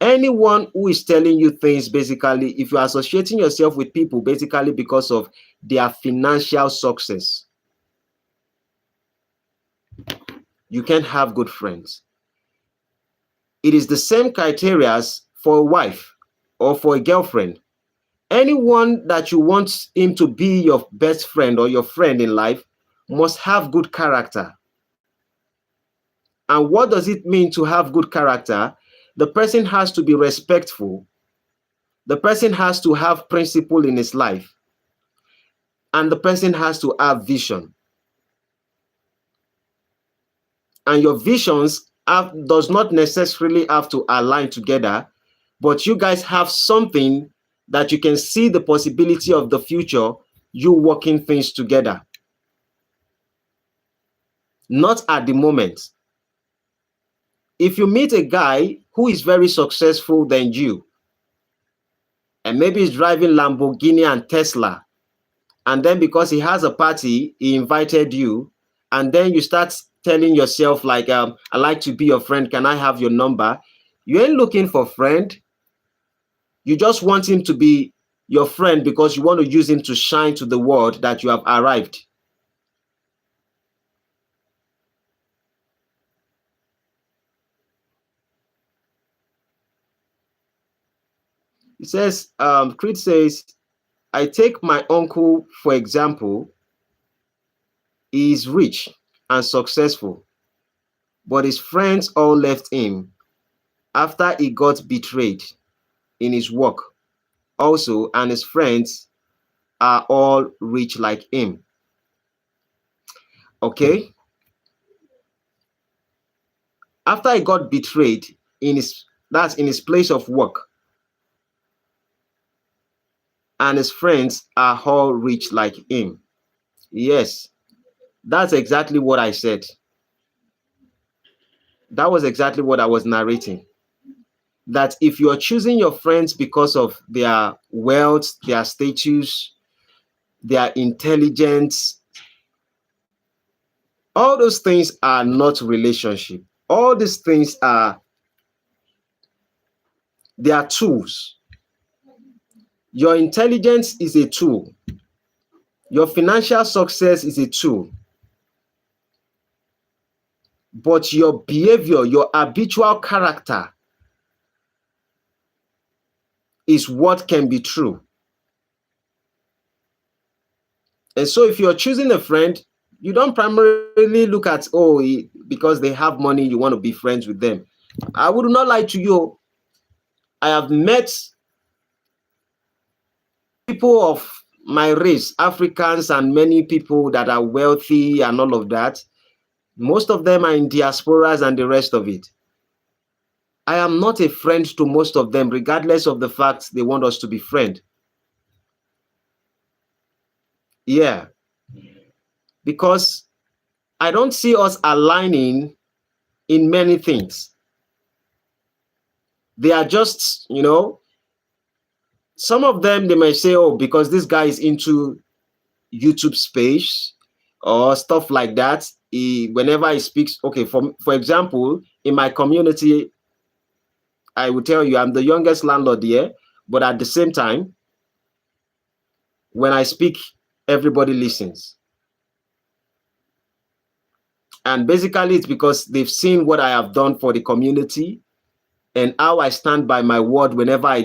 Anyone who is telling you things, basically, if you are associating yourself with people basically because of their financial success, you can't have good friends. It is the same criteria for a wife or for a girlfriend. Anyone that you want him to be your best friend or your friend in life must have good character. And what does it mean to have good character? The person has to be respectful. The person has to have principle in his life. And the person has to have vision. And your visions does not necessarily have to align together, but you guys have something that you can see the possibility of the future, you working things together. Not at the moment. If you meet a guy who is very successful than you, and maybe he's driving Lamborghini and Tesla, and then because he has a party, he invited you, and then you start telling yourself like, I like to be your friend, can I have your number? You ain't looking for a friend. You just want him to be your friend because you want to use him to shine to the world that you have arrived. He says, Creed says, I take my uncle, for example. He is rich and successful, but his friends all left him after he got betrayed in his work also, and his friends are all rich like him. Okay? After he got betrayed in his place of work, and his friends are all rich like him. Yes, that's exactly what I said. That was exactly what I was narrating. That if you are choosing your friends because of their wealth, their status, their intelligence, all those things are not relationship. All these things they are tools. Your intelligence is a tool. Your financial success is a tool. But your behavior, your habitual character is what can be true. And so if you're choosing a friend, you don't primarily look at, oh, because they have money, you want to be friends with them. I would not lie to you. I have met people of my race, Africans, and many people that are wealthy and all of that. Most of them are in diasporas and the rest of it. I am not a friend to most of them, regardless of the fact they want us to be friends. Yeah. Because I don't see us aligning in many things. They are just, you know, some of them, they may say, oh, because this guy is into YouTube space or stuff like that, whenever he speaks, okay, for example, in my community, I will tell you, I'm the youngest landlord here, but at the same time, when I speak, everybody listens. And basically, it's because they've seen what I have done for the community and how I stand by my word whenever I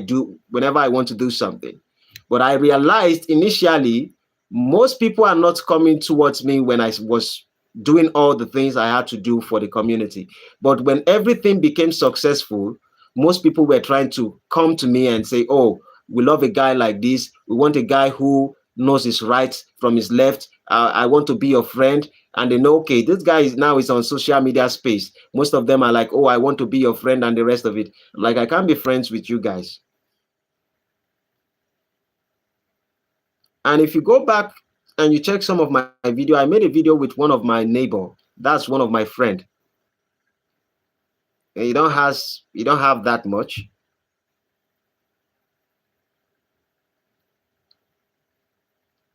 want to do something. But I realized initially, most people are not coming towards me when I was doing all the things I had to do for the community. But when everything became successful, most people were trying to come to me and say, oh, we love a guy like this. We want a guy who knows his right from his left. I want to be your friend. And they know, okay, this guy is on social media space. Most of them are like, oh, I want to be your friend and the rest of it. Like, I can't be friends with you guys. And if you go back and you check some of my video, I made a video with one of my neighbor. That's one of my friend. And you don't have that much.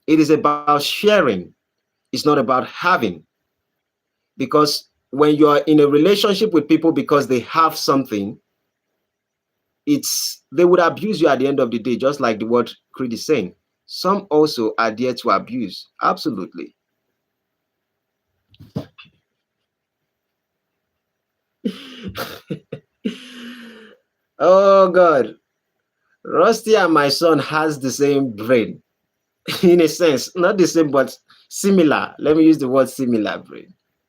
It is about sharing. It's not about having. Because when you are in a relationship with people because they have something, they would abuse you at the end of the day, just like the word Creed is saying. Some also are there to abuse. Absolutely. Oh God. Rusty and my son has the same brain. In a sense, not the same, but similar. Let me use the word similar brain.